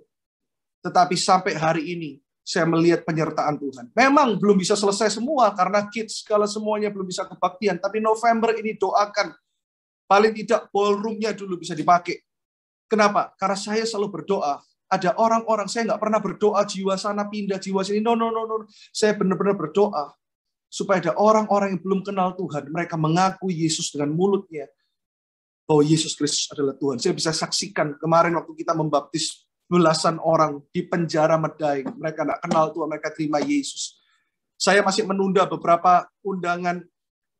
Tetapi sampai hari ini, saya melihat penyertaan Tuhan. Memang belum bisa selesai semua, karena kids, kalau semuanya belum bisa kebaktian. Tapi November ini doakan, paling tidak ballroom-nya dulu bisa dipakai. Kenapa? Karena saya selalu berdoa. Ada orang-orang, saya nggak pernah berdoa jiwa sana pindah, jiwa sini. No. Saya benar-benar berdoa. Supaya ada orang-orang yang belum kenal Tuhan. Mereka mengaku Yesus dengan mulutnya. Bahwa Yesus Kristus adalah Tuhan. Saya bisa saksikan kemarin waktu kita membaptis belasan orang di penjara Medaeng. Mereka tidak kenal Tuhan, mereka terima Yesus. Saya masih menunda beberapa undangan.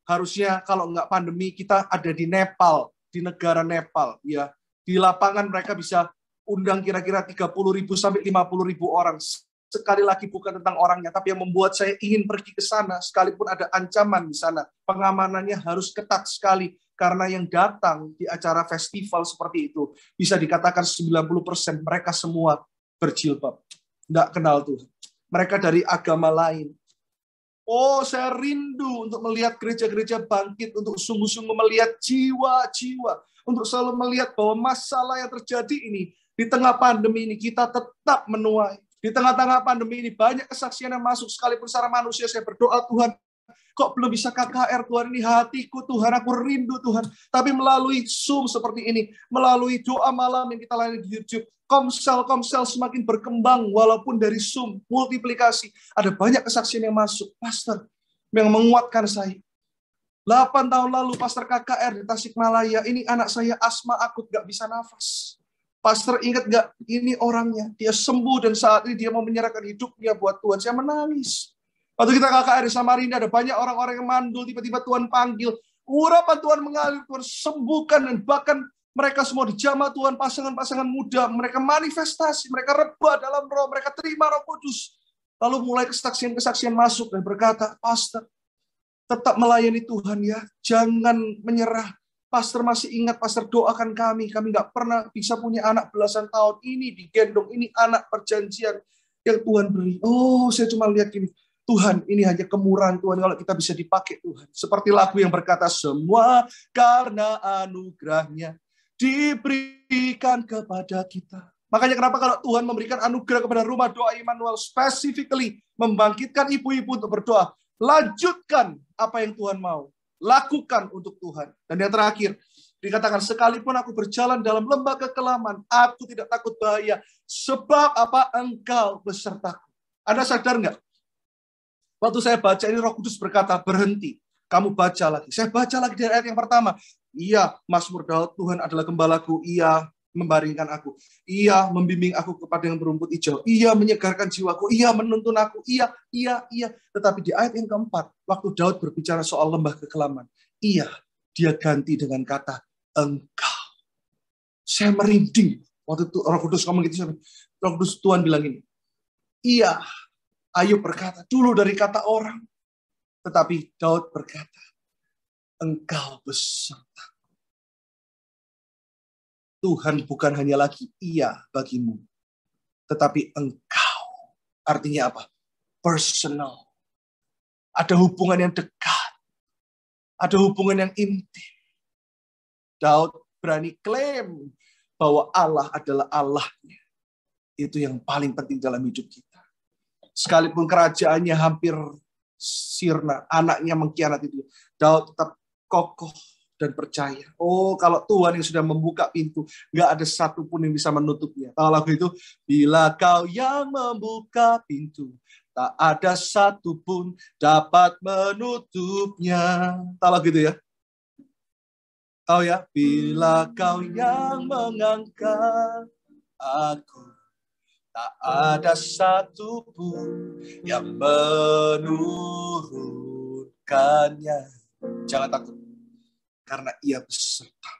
Harusnya kalau nggak pandemi, kita ada di Nepal, di negara Nepal. Ya, di lapangan mereka bisa undang kira-kira 30.000 sampai 50.000 orang. Sekali lagi bukan tentang orangnya, tapi yang membuat saya ingin pergi ke sana, sekalipun ada ancaman di sana. Pengamanannya harus ketat sekali. Karena yang datang di acara festival seperti itu, bisa dikatakan 90% mereka semua berjilbab. Tidak kenal Tuhan. Mereka dari agama lain. Oh, saya rindu untuk melihat gereja-gereja bangkit, untuk sungguh-sungguh melihat jiwa-jiwa. Untuk selalu melihat bahwa masalah yang terjadi ini, di tengah pandemi ini kita tetap menuai. Di tengah-tengah pandemi ini banyak kesaksian yang masuk, sekalipun secara manusia saya berdoa, Tuhan, kok belum bisa KKR Tuhan, ini hatiku Tuhan, aku rindu Tuhan. Tapi melalui Zoom seperti ini, melalui doa malam yang kita layani di YouTube, komsel semakin berkembang walaupun dari Zoom, multiplikasi. Ada banyak kesaksian yang masuk. Pastor, yang menguatkan saya. 8 tahun lalu Pastor KKR di Tasikmalaya, ini anak saya asma akut, gak bisa nafas. Pastor ingat gak, ini orangnya, dia sembuh dan saat ini dia mau menyerahkan hidupnya buat Tuhan. Saya menangis. Waktu kita KKR di Samarinda, ada banyak orang-orang yang mandul, tiba-tiba Tuhan panggil. Urapan Tuhan mengalir, Tuhan sembuhkan, dan bahkan mereka semua dijamah Tuhan, pasangan-pasangan muda, mereka manifestasi, mereka rebah dalam roh, mereka terima Roh Kudus. Lalu mulai kesaksian-kesaksian masuk dan berkata, Pastor, tetap melayani Tuhan ya, jangan menyerah. Pastor masih ingat, Pastor doakan kami nggak pernah bisa punya anak belasan tahun, ini digendong, ini anak perjanjian yang Tuhan beri. Oh, saya cuma lihat gini, Tuhan, ini hanya kemurahan Tuhan kalau kita bisa dipakai Tuhan. Seperti lagu yang berkata, semua karena anugerahnya diberikan kepada kita. Makanya kenapa kalau Tuhan memberikan anugerah kepada Rumah Doa Immanuel, specifically membangkitkan ibu-ibu untuk berdoa, lanjutkan apa yang Tuhan mau. Lakukan untuk Tuhan. Dan yang terakhir, dikatakan, sekalipun aku berjalan dalam lembah kekelaman, aku tidak takut bahaya. Sebab apa? Engkau besertaku. Anda sadar nggak? Waktu saya baca ini, Roh Kudus berkata, berhenti. Kamu baca lagi. Saya baca lagi dari ayat yang pertama. Iya, Mazmur Daud, Tuhan adalah gembalaku. Iya, membaringkan aku. Ia membimbing aku kepada yang berumput hijau. Ia menyegarkan jiwaku. Ia menuntun aku. Iya. Tetapi di ayat yang keempat, waktu Daud berbicara soal lembah kekelaman, dia ganti dengan kata engkau. Saya merinding. Waktu itu Roh Kudus ngomong gitu, Roh Kudus Tuhan bilang ini. Iya, Ayub berkata, dulu dari kata orang. Tetapi Daud berkata, engkau beserta. Tuhan bukan hanya lagi iya bagimu, tetapi engkau. Artinya apa? Personal. Ada hubungan yang dekat. Ada hubungan yang intim. Daud berani klaim bahwa Allah adalah Allahnya. Itu yang paling penting dalam hidup kita. Sekalipun kerajaannya hampir sirna, anaknya mengkhianati dia, Daud tetap kokoh dan percaya. Oh, kalau Tuhan yang sudah membuka pintu, nggak ada satupun yang bisa menutupnya. Tahu lagu itu? Bila kau yang membuka pintu, tak ada satupun dapat menutupnya. Tahu lagu itu ya? Tahu ya? Bila kau yang mengangkat aku, tak ada satupun yang menurunkannya. Jangan takut. Karena ia beserta.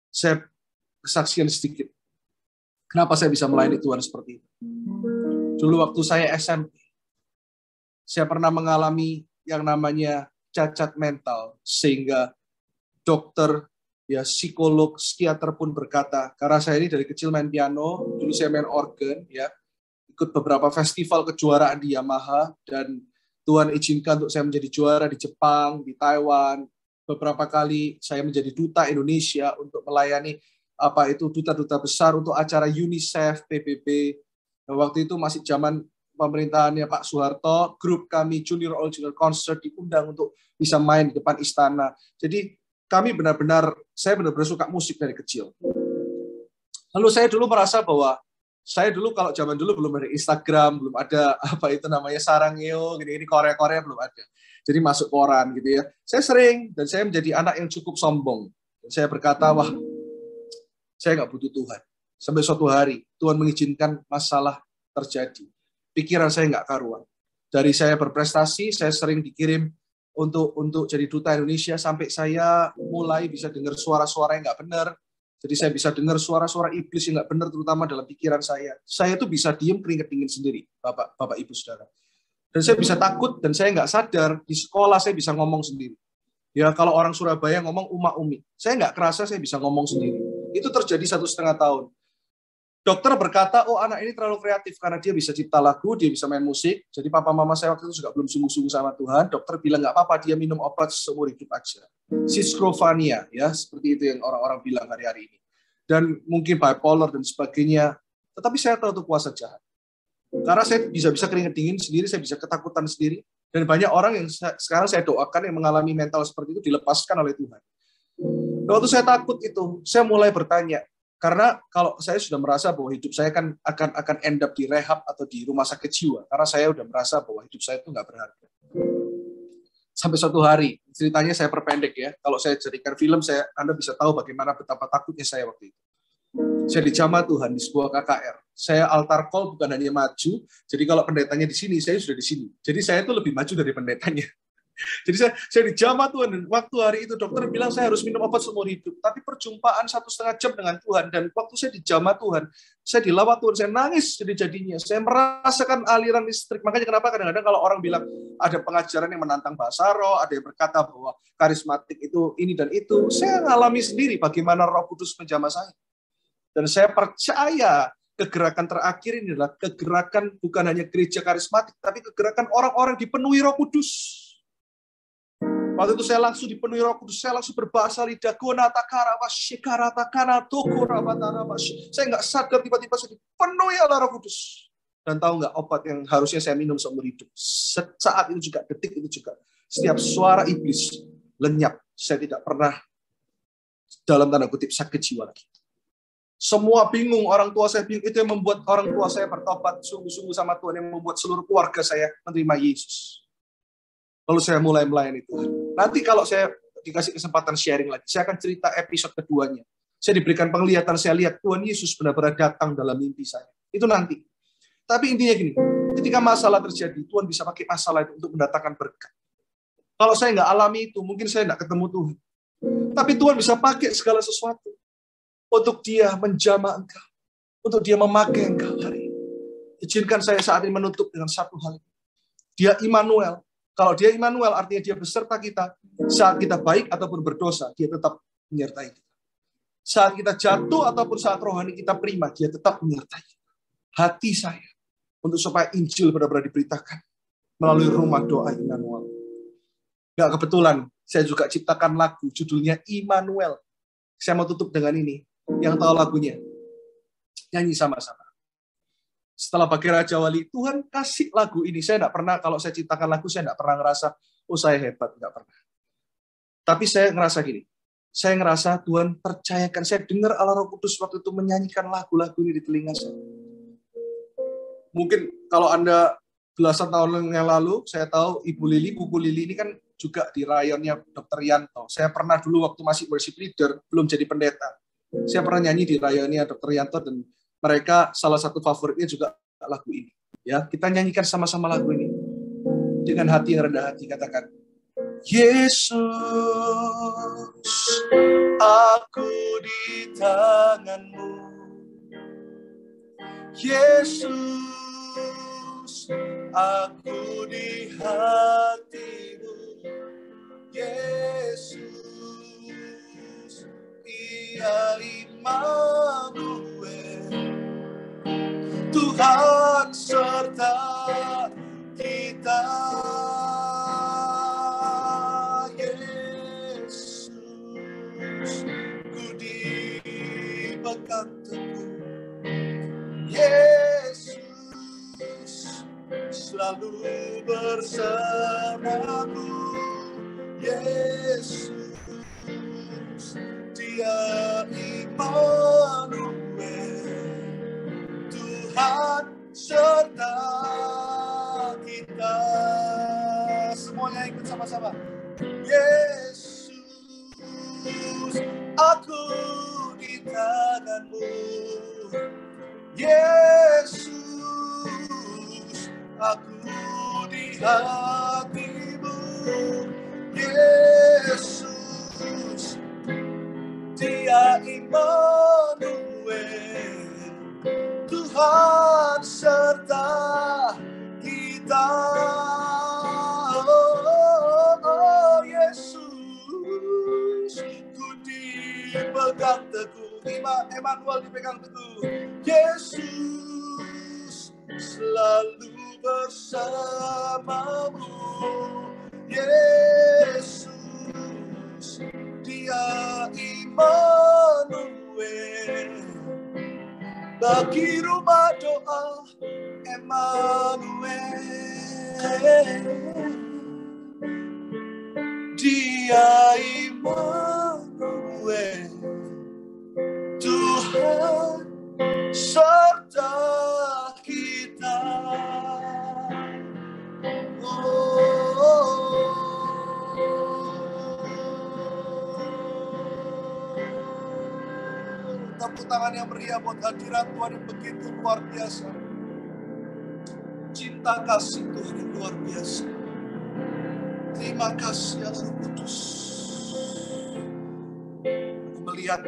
Saya kesaksian sedikit. Kenapa saya bisa melayani Tuhan seperti itu? Dulu waktu saya SMP, saya pernah mengalami yang namanya cacat mental. Sehingga dokter, ya psikolog, psikiater pun berkata, karena saya ini dari kecil main piano, dulu saya main organ, ya ikut beberapa festival kejuaraan di Yamaha, dan Tuhan izinkan untuk saya menjadi juara di Jepang, di Taiwan. Beberapa kali saya menjadi duta Indonesia untuk melayani duta-duta besar untuk acara UNICEF, PBB. Nah, waktu itu masih zaman pemerintahannya Pak Soeharto, grup kami Junior All Junior Concert diundang untuk bisa main di depan istana. Jadi saya benar-benar suka musik dari kecil. Lalu saya dulu merasa bahwa saya dulu kalau zaman dulu belum ada Instagram, belum ada sarangeo, gini Korea belum ada. Jadi masuk koran gitu ya. Saya sering, dan saya menjadi anak yang cukup sombong. Dan saya berkata, wah, saya nggak butuh Tuhan. Sampai suatu hari, Tuhan mengizinkan masalah terjadi. Pikiran saya nggak karuan. Dari saya berprestasi, saya sering dikirim untuk jadi duta Indonesia, sampai saya mulai bisa dengar suara-suara yang nggak benar. Jadi saya bisa dengar suara-suara iblis yang nggak benar, terutama dalam pikiran saya. Saya tuh bisa diem keringet dingin sendiri, Bapak Ibu Saudara. Dan saya bisa takut, dan saya nggak sadar, di sekolah saya bisa ngomong sendiri. Ya, kalau orang Surabaya ngomong uma-umi. Saya nggak kerasa saya bisa ngomong sendiri. Itu terjadi 1,5 tahun. Dokter berkata, oh anak ini terlalu kreatif, karena dia bisa cipta lagu, dia bisa main musik. Jadi papa mama saya waktu itu juga belum sungguh-sungguh sama Tuhan. Dokter bilang, nggak apa-apa, dia minum obat seumur hidup aja. Schizophrenia, ya, seperti itu yang orang-orang bilang hari-hari ini. Dan mungkin bipolar dan sebagainya. Tetapi saya tahu itu kuasa jahat. Karena saya bisa keringet dingin sendiri, saya bisa ketakutan sendiri. Dan banyak orang yang sekarang saya doakan yang mengalami mental seperti itu dilepaskan oleh Tuhan. Waktu saya takut itu, saya mulai bertanya. Karena kalau saya sudah merasa bahwa hidup saya kan akan end up di rehab atau di rumah sakit jiwa. Karena saya sudah merasa bahwa hidup saya itu nggak berharga. Sampai suatu hari, ceritanya saya perpendek ya. Kalau saya jadikan film, Anda bisa tahu bagaimana betapa takutnya saya waktu itu. Saya dijamah Tuhan di sebuah KKR. Saya altar call bukan hanya maju. Jadi kalau pendetanya di sini, saya sudah di sini. Jadi saya itu lebih maju dari pendetanya. Jadi saya dijamah Tuhan. Dan waktu hari itu dokter bilang saya harus minum obat seumur hidup. Tapi perjumpaan 1,5 jam dengan Tuhan. Dan waktu saya dijamah Tuhan, saya dilawat Tuhan, saya nangis jadi-jadinya. Saya merasakan aliran listrik. Makanya kenapa kadang-kadang kalau orang bilang ada pengajaran yang menantang bahasa roh, ada yang berkata bahwa karismatik itu ini dan itu. Saya ngalami sendiri bagaimana Roh Kudus menjamah saya. Dan saya percaya kegerakan terakhir ini adalah kegerakan bukan hanya gereja karismatik, tapi kegerakan orang-orang dipenuhi Roh Kudus. Waktu itu saya langsung dipenuhi Roh Kudus, saya langsung berbahasa lidah. Saya nggak sadar tiba-tiba saya dipenuhi oleh Roh Kudus. Dan tahu nggak, obat yang harusnya saya minum seumur hidup. Saat itu juga, detik itu juga. Setiap suara iblis lenyap. Saya tidak pernah dalam tanda kutip sakit jiwa lagi. Semua bingung, orang tua saya bingung. Itu yang membuat orang tua saya bertobat sungguh-sungguh sama Tuhan, yang membuat seluruh keluarga saya menerima Yesus. Lalu saya mulai melayani Tuhan. Nanti kalau saya dikasih kesempatan sharing lagi, saya akan cerita episode keduanya. Saya diberikan penglihatan, saya lihat Tuhan Yesus benar-benar datang dalam mimpi saya. Itu nanti. Tapi intinya gini, ketika masalah terjadi, Tuhan bisa pakai masalah itu untuk mendatangkan berkat. Kalau saya nggak alami itu, mungkin saya nggak ketemu Tuhan. Tapi Tuhan bisa pakai segala sesuatu untuk Dia menjamah engkau, untuk Dia memakai engkau hari ini. Izinkan saya saat ini menutup dengan satu hal. Dia Immanuel. Kalau Dia Immanuel, artinya Dia beserta kita. Saat kita baik ataupun berdosa, Dia tetap menyertai kita. Saat kita jatuh ataupun saat rohani kita prima, Dia tetap menyertai kita. Hati saya, untuk supaya Injil benar-benar diberitakan melalui rumah doa Immanuel. Gak kebetulan, saya juga ciptakan lagu, judulnya Immanuel. Saya mau tutup dengan ini. Yang tahu lagunya, nyanyi sama-sama. Setelah bagi Raja Wali, Tuhan kasih lagu ini. Saya tidak pernah, kalau saya ciptakan lagu, saya tidak pernah ngerasa, oh saya hebat, tidak pernah. Tapi saya ngerasa gini, saya ngerasa Tuhan percayakan, saya dengar Allah Roh Kudus waktu itu menyanyikan lagu-lagu ini di telinga saya. Mungkin kalau Anda belasan tahun yang lalu, saya tahu Ibu Lili, Buku Lili ini kan juga di rayonnya Dr. Yanto. Saya pernah dulu waktu masih worship leader, belum jadi pendeta. Saya pernah nyanyi di rayonnya Dr. Yanto, dan mereka salah satu favoritnya juga lagu ini. Ya, kita nyanyikan sama-sama lagu ini dengan hati yang rendah hati. Katakan, Yesus, aku di tangan-Mu. Yesus, aku di hati-Mu. Yesus, Ia Immanuel, Tuhan serta kita. Yesus, ku dipegang teguh. Yesus, selalu bersamaku. Yesus, Dia Immanuel, Tuhan serta kita. Semuanya ikut sama-sama. Yesus, aku di tangan-Mu. Yesus, aku di hati-Mu. Yesus, Dia Immanuel, Tuhan serta kita. Oh, Yesus, ku dipegang teguh. Immanuel dipegang teguh. Yesus, selalu bersamamu. Yesus, Dia Immanuel, bagi rumah doa Immanuel, Dia Immanuel, Tuhan serta kita. Tepuk tangan yang meriah buat hadirat Tuhan yang begitu luar biasa. Cinta kasih Tuhan yang luar biasa. Terima kasih Allah Kudus. Aku melihat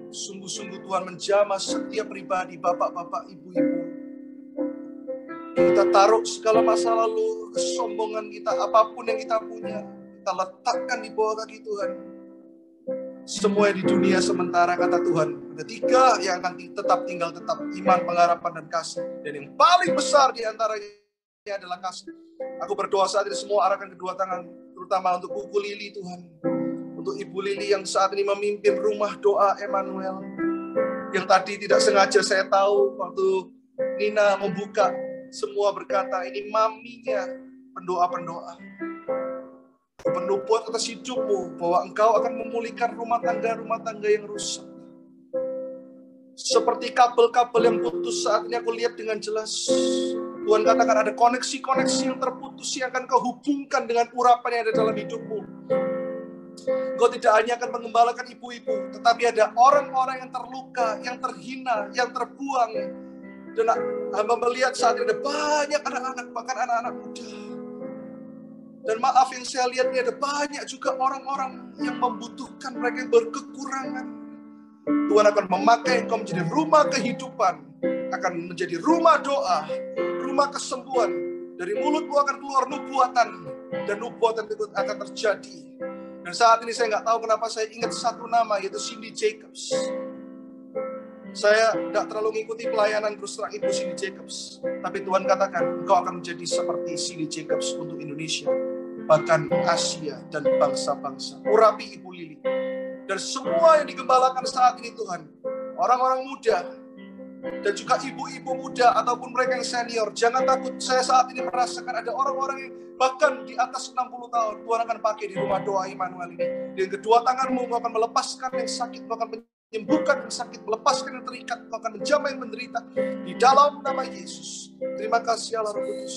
sungguh-sungguh Tuhan menjamah setiap pribadi, bapak-bapak, ibu-ibu. Kita taruh segala masa lalu, kesombongan kita, apapun yang kita punya, kita letakkan di bawah kaki Tuhan. Semua di dunia sementara, kata Tuhan, ada 3 yang akan tetap tinggal, tetap iman, pengharapan, dan kasih. Dan yang paling besar di antaranya adalah kasih. Aku berdoa saat ini semua arahkan kedua tangan. terutama untuk Buku Lili Tuhan, untuk Ibu Lili yang saat ini memimpin rumah doa Emmanuel, yang tadi tidak sengaja saya tahu waktu Nina membuka semua berkata ini maminya pendoa-pendoa. Bernubuat atas hidupmu bahwa engkau akan memulihkan rumah tangga yang rusak. Seperti kabel-kabel yang putus saat ini aku lihat dengan jelas. Tuhan katakan ada koneksi-koneksi yang terputus yang akan kau hubungkan dengan urapan yang ada dalam hidupmu. Kau tidak hanya akan mengembalakan ibu-ibu, tetapi ada orang-orang yang terluka, yang terhina, yang terbuang. Dan hamba melihat saat ini ada banyak anak-anak, bahkan anak-anak muda. Dan maaf yang saya lihat ini ada banyak juga orang-orang yang membutuhkan, mereka yang berkekurangan. Tuhan akan memakai engkau menjadi rumah kehidupan, akan menjadi rumah doa, rumah kesembuhan. Dari mulutmu akan keluar nubuatan, dan nubuatan itu akan terjadi. Dan saat ini saya nggak tahu kenapa saya ingat satu nama, yaitu Cindy Jacobs. Saya tidak terlalu mengikuti pelayanan terus terang Ibu Cindy Jacobs. Tapi Tuhan katakan, engkau akan menjadi seperti Cindy Jacobs untuk Indonesia, bahkan Asia dan bangsa-bangsa. Urapi Ibu Lili. Dan semua yang digembalakan saat ini Tuhan, orang-orang muda, dan juga ibu-ibu muda ataupun mereka yang senior, jangan takut. Saya saat ini merasakan ada orang-orang yang bahkan di atas 60 tahun, Tuhan akan pakai di rumah doa Immanuel ini. Dengan kedua tanganmu, engkau akan melepaskan yang sakit, engkau akan menyembuhkan yang sakit, melepaskan yang terikat, engkau akan menjamah yang menderita. Di dalam nama Yesus. Terima kasih Allah Roh Kudus.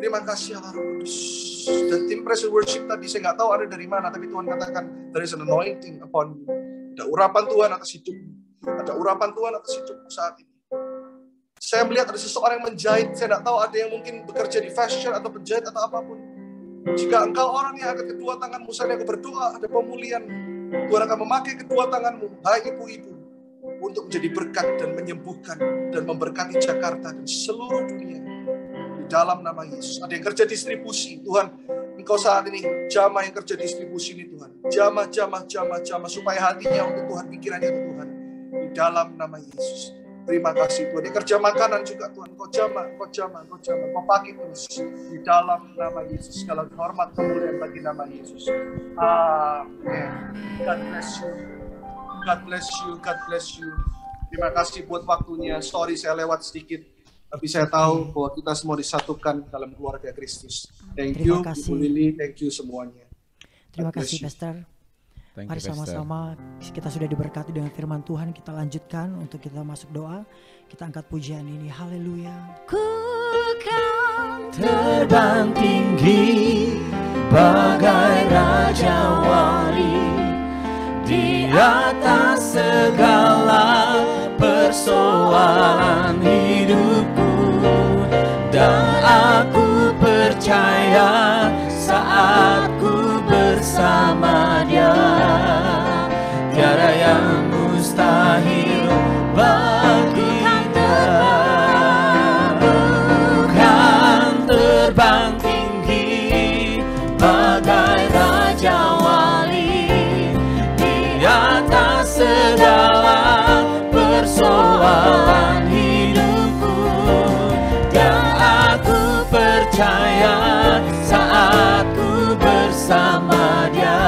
Terima kasih Allah Roh Kudus. Dan tim praise and worship tadi saya nggak tahu ada dari mana, tapi Tuhan katakan there is an anointing upon you. Ada urapan Tuhan atas hidupmu. Ada urapan Tuhan atas hidupmu saat ini. Saya melihat ada seseorang yang menjahit. Saya tidak tahu ada yang mungkin bekerja di fashion atau penjahit atau apapun. Jika engkau orang yang angkat kedua tanganmu, saya aku berdoa ada pemulihan. Tuhan akan memakai kedua tanganmu, hai ibu-ibu, untuk menjadi berkat dan menyembuhkan dan memberkati Jakarta dan seluruh dunia. Dalam nama Yesus. Ada yang kerja distribusi, Tuhan, engkau saat ini jamah yang kerja distribusi ini Tuhan. Jamah supaya hatinya untuk Tuhan, pikirannya untuk Tuhan. Di dalam nama Yesus. Terima kasih Tuhan. Yang kerja makanan juga Tuhan, kau jamah, kau pakai terus. Di dalam nama Yesus. Segala hormat kemuliaan bagi nama Yesus. Amin. God bless you. God bless you. God bless you. Terima kasih buat waktunya. Sorry saya lewat sedikit. Tapi saya tahu bahwa kita semua disatukan dalam keluarga Kristus. Thank you, Ibu Lili. Thank you semuanya. Terima kasih, Pastor. Mari sama-sama kita sudah diberkati dengan firman Tuhan. Kita lanjutkan untuk kita masuk doa. Kita angkat pujian ini. Haleluya. Ku kan terbang tinggi bagai Raja Wali di atas segala persoalan hidupku, dan aku percaya saat ku bersama Dia, tiada yang mustahil bagi Dia. Bukan terbang tinggi bagai Raja Wali di atas segala persoalan hidupku, dan aku percaya saat ku bersama Dia,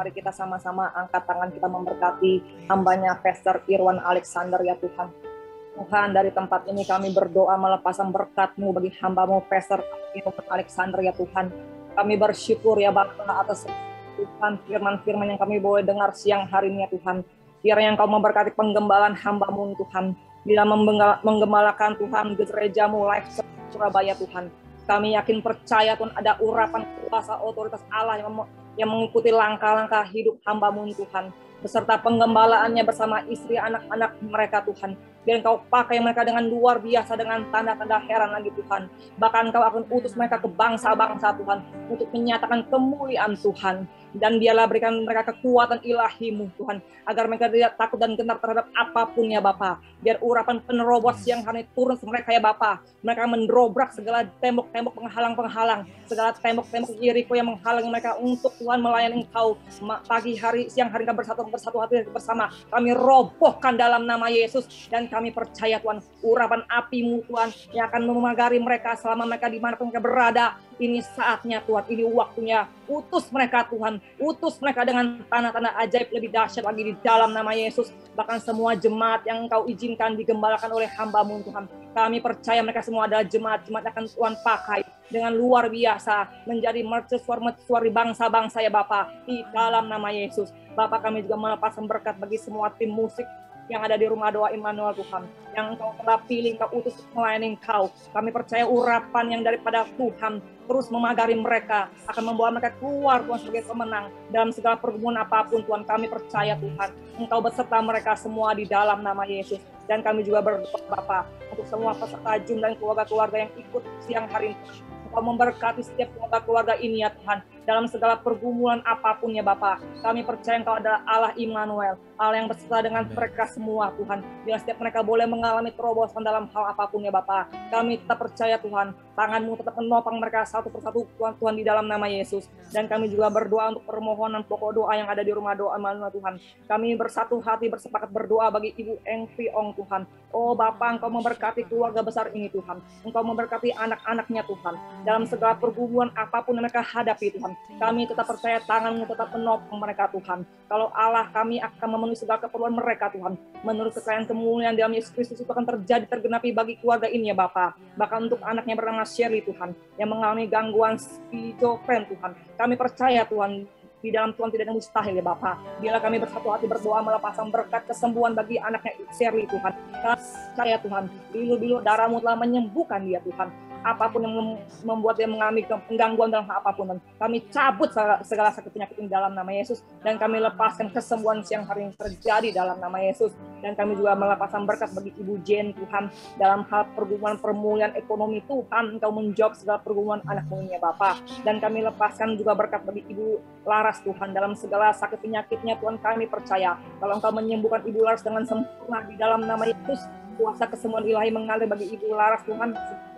mari kita sama-sama angkat tangan kita memberkati hambanya Pastor Irwan Alexander ya Tuhan. Tuhan, dari tempat ini kami berdoa melepaskan berkat-Mu bagi hamba-Mu Pastor Irwan Alexander ya Tuhan. Kami bersyukur ya Bapa atas Tuhan firman-firman yang kami boleh dengar siang hari ini ya Tuhan. Kiranya Engkau memberkati penggembalaan hamba-Mu Tuhan. Bila menggembalakan Tuhan gereja-Mu Life Surabaya Tuhan. Kami yakin percaya Tuhan ada urapan kuasa otoritas Allah yang mengikuti langkah-langkah hidup hamba-Mu Tuhan. Beserta penggembalaannya bersama istri anak-anak mereka Tuhan. Biar Engkau pakai mereka dengan luar biasa dengan tanda-tanda heran lagi Tuhan. Bahkan Engkau akan utus mereka ke bangsa-bangsa Tuhan. Untuk menyatakan kemuliaan Tuhan. Dan biarlah berikan mereka kekuatan ilahi-Mu Tuhan. Agar mereka tidak takut dan gentar terhadap apapun ya Bapa. Biar urapan penerobos yang hari turun ke mereka ya Bapa. Mereka mendobrak segala tembok-tembok penghalang-penghalang. Segala tembok-tembok Yeriko yang menghalangi mereka untuk Tuhan melayani Engkau. Pagi hari, siang hari kami bersatu hati bersama. Kami robohkan dalam nama Yesus. Dan kami percaya Tuhan, urapan api-Mu Tuhan yang akan memagari mereka selama mereka dimanapun mereka berada. Ini saatnya Tuhan, ini waktunya. Utus mereka Tuhan, utus mereka dengan tanda-tanda ajaib lebih dahsyat lagi di dalam nama Yesus. Bahkan semua jemaat yang Engkau izinkan digembalakan oleh hamba-Mu Tuhan. Kami percaya mereka semua adalah jemaat-jemaat yang akan Tuhan pakai dengan luar biasa. Menjadi mercusuar di bangsa-bangsa ya Bapa. Di dalam nama Yesus. Bapak kami juga melepaskan berkat bagi semua tim musik yang ada di rumah doa Immanuel Tuhan, yang Engkau telah pilih, Engkau utus melayani Engkau. Kami percaya urapan yang daripada Tuhan terus memagari mereka, akan membawa mereka keluar Tuhan sebagai pemenang dalam segala pergumulan apapun Tuhan. Kami percaya Tuhan, Engkau beserta mereka semua di dalam nama Yesus. Dan kami juga berdoa Bapa untuk semua peserta Zoom dan keluarga-keluarga yang ikut siang hari ini. Engkau memberkati setiap keluarga ini ya Tuhan, dalam segala pergumulan apapun ya Bapa. Kami percaya Engkau adalah Allah Immanuel, Allah yang beserta dengan mereka semua Tuhan. Bila setiap mereka boleh mengalami terobosan dalam hal apapun ya Bapa. Kami tetap percaya Tuhan, tangan-Mu tetap menopang mereka satu persatu Tuhan di dalam nama Yesus. Dan kami juga berdoa untuk permohonan pokok doa yang ada di rumah doa Immanuel Tuhan. Kami bersatu hati bersepakat berdoa bagi Ibu Engpi Ong Tuhan. Oh Bapa, Engkau memberkati keluarga besar ini Tuhan. Engkau memberkati anak-anaknya Tuhan. Dalam segala pergumulan apapun yang mereka hadapi Tuhan. Kami tetap percaya tangan-Mu tetap menopang mereka Tuhan. Kalau Allah kami akan memenuhi segala keperluan mereka Tuhan. Menurut kekayaan kemuliaan dalam Yesus Kristus itu akan terjadi tergenapi bagi keluarga ini ya Bapa. Bahkan untuk anaknya bernama Shirley Tuhan. Yang mengalami gangguan skizofren Tuhan. Kami percaya Tuhan, di dalam Tuhan tidak ada mustahil ya Bapa. Bila kami bersatu hati berdoa melepaskan berkat kesembuhan bagi anaknya Shirley Tuhan. Saya Tuhan, bilu-bilu darah-Mu telah menyembuhkan dia Tuhan. Apapun yang membuat dia mengalami gangguan dalam hal apapun, kami cabut segala sakit penyakit ini dalam nama Yesus, dan kami lepaskan kesembuhan siang hari yang terjadi dalam nama Yesus. Dan kami juga melepaskan berkat bagi Ibu Jen Tuhan, dalam hal pergumulan permulihan ekonomi Tuhan, Engkau menjawab segala pergumulan anak-Mu ya Bapa. Dan kami lepaskan juga berkat bagi Ibu Laras Tuhan, dalam segala sakit penyakitnya Tuhan. Kami percaya kalau Engkau menyembuhkan Ibu Laras dengan sempurna di dalam nama Yesus, kuasa kesembuhan ilahi mengalir bagi Ibu Laras Tuhan.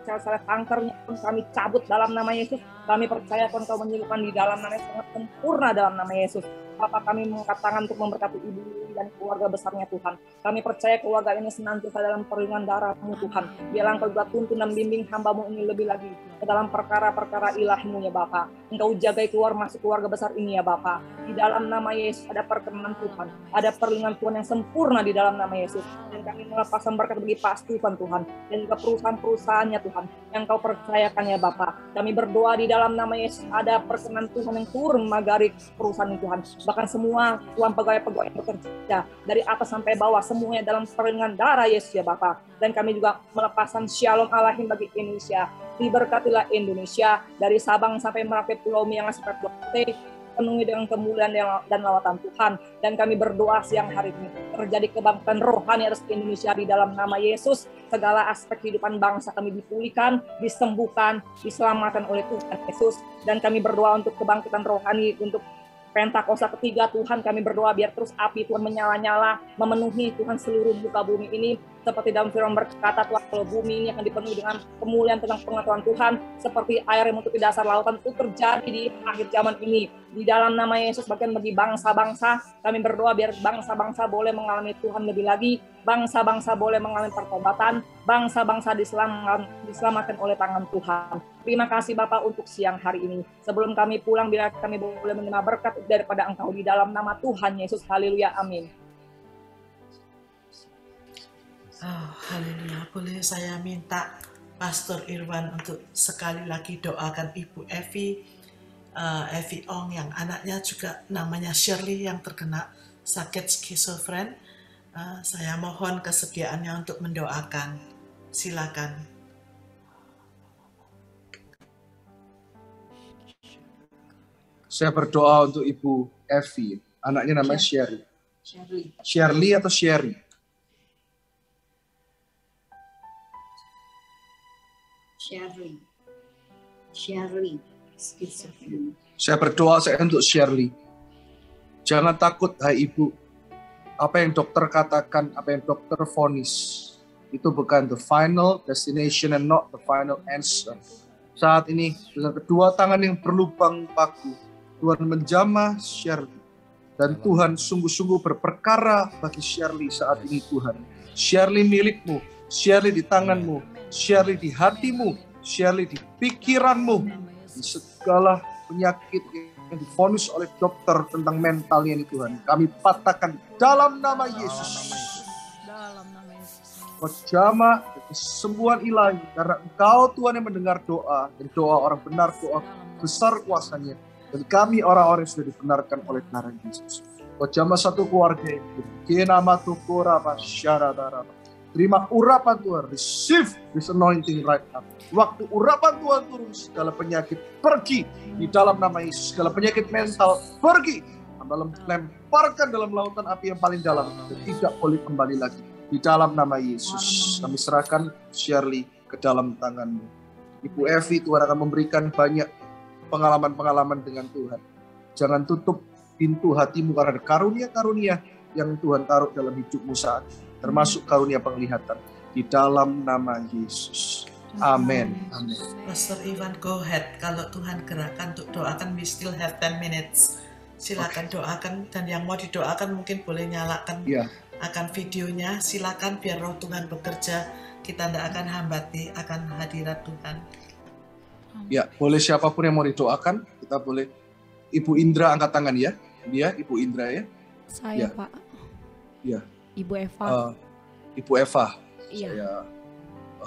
Sel-sel kankernya pun kami cabut dalam nama Yesus. Kami percaya Tuhan Kau menyembuhkan di dalam nama Yesus, sangat sempurna dalam nama Yesus. Bapak kami mengangkat tangan untuk memberkati ibu dan keluarga besarnya Tuhan. Kami percaya keluarga ini senantiasa dalam perlindungan darah-Mu Tuhan. Biarlah Engkau juga tuntun dan bimbing hamba-Mu ini lebih lagi ke dalam perkara-perkara ilahi-Mu ya Bapa. Engkau jagai keluar masuk keluarga besar ini ya Bapa. Di dalam nama Yesus ada perkenan Tuhan, ada perlindungan Tuhan yang sempurna di dalam nama Yesus. Dan kami melepaskan berkat bagi Pak Stephen Tuhan, dan juga perusahaan-perusahaannya Tuhan yang Kau percayakan ya Bapa. Kami berdoa di dalam nama Yesus ada perkenan Tuhan yang turun magari perusahaan Tuhan. Bahkan semua Tuhan pegawai-pegawai yang bekerja dari atas sampai bawah semuanya dalam perlindungan darah Yesus ya Bapa. Dan kami juga melepaskan shalom Allahim bagi Indonesia. Diberkatilah Indonesia dari Sabang sampai Merauke, Pulau Miangas sampai Pulau T, penuhi dengan kemuliaan dan lawatan Tuhan. Dan kami berdoa siang hari ini terjadi kebangkitan rohani atas Indonesia di dalam nama Yesus. Segala aspek kehidupan bangsa kami dipulihkan, disembuhkan, diselamatkan oleh Tuhan Yesus. Dan kami berdoa untuk kebangkitan rohani untuk Pentakosta ketiga Tuhan. Kami berdoa biar terus api Tuhan menyala-nyala, memenuhi Tuhan seluruh muka bumi ini, Seperti dalam firman berkata Tuhan, kalau bumi ini akan dipenuhi dengan kemuliaan tentang pengetahuan Tuhan, seperti air yang menutupi dasar lautan, itu terjadi di akhir zaman ini. Di dalam nama Yesus, bahkan bagi bangsa-bangsa, kami berdoa biar bangsa-bangsa boleh mengalami Tuhan lebih lagi, bangsa-bangsa boleh mengalami pertobatan, bangsa-bangsa diselamatkan oleh tangan Tuhan. Terima kasih Bapak untuk siang hari ini. Sebelum kami pulang, biar kami boleh menerima berkat daripada Engkau di dalam nama Tuhan Yesus. Haleluya, amin. Oh, haleluya. Boleh saya minta Pastor Irwan untuk sekali lagi doakan Ibu Evi Ong yang anaknya juga namanya Shirley yang terkena sakit skizofren. Saya mohon kesediaannya untuk mendoakan. Silakan. Saya berdoa untuk Ibu Evi. Anaknya namanya Sherry. Shirley atau Sherry? Shirley. Skizofrenia. Saya berdoa untuk Shirley. Jangan takut, hai Ibu. Apa yang dokter katakan, apa yang dokter vonis, itu bukan the final destination and not the final answer. Saat ini, dengan kedua tangan yang berlubang paku, Tuhan menjamah Shirley. Dan Tuhan sungguh-sungguh berperkara bagi Shirley saat ini Tuhan. Shirley milikmu, Shirley di tanganmu, Shirley di hatimu, Shirley di pikiranmu, di segala penyakit yang divonis oleh dokter tentang mentalnya ini Tuhan. Kami patahkan dalam nama Yesus. Berjamaah kesembuhan ilahi, karena Engkau Tuhan yang mendengar doa, dan doa orang benar, doa besar kuasanya. Dan kami orang-orang yang sudah dibenarkan oleh darah Yesus. Berjamaah satu keluarga itu. Kenama tukura pasyaradarah. Terima urapan Tuhan, receive this anointing right now. Waktu urapan Tuhan turun, segala penyakit pergi di dalam nama Yesus. Segala penyakit mental pergi. Lemparkan dalam lautan api yang paling dalam dan tidak boleh kembali lagi. Di dalam nama Yesus, kami serahkan Shirley ke dalam tangan-Mu. Ibu Evi, Tuhan akan memberikan banyak pengalaman-pengalaman dengan Tuhan. Jangan tutup pintu hatimu karena ada karunia-karunia yang Tuhan taruh dalam hidupmu saat ini. Termasuk karunia penglihatan di dalam nama Yesus. Amin. Amin. Pastor Iwan, go ahead. Kalau Tuhan gerakkan untuk doakan, we still have 10 minutes. Silakan doakan, dan yang mau didoakan mungkin boleh nyalakan akan videonya. Silakan biar roh Tuhan bekerja. Kita tidak akan hambati akan hadirat Tuhan. Ya, boleh siapapun yang mau didoakan, kita boleh. Ibu Indra angkat tangan ya. Dia Ibu Indra ya. Saya ya. Pak. Ya. Ibu Eva. Ibu Eva. Iya.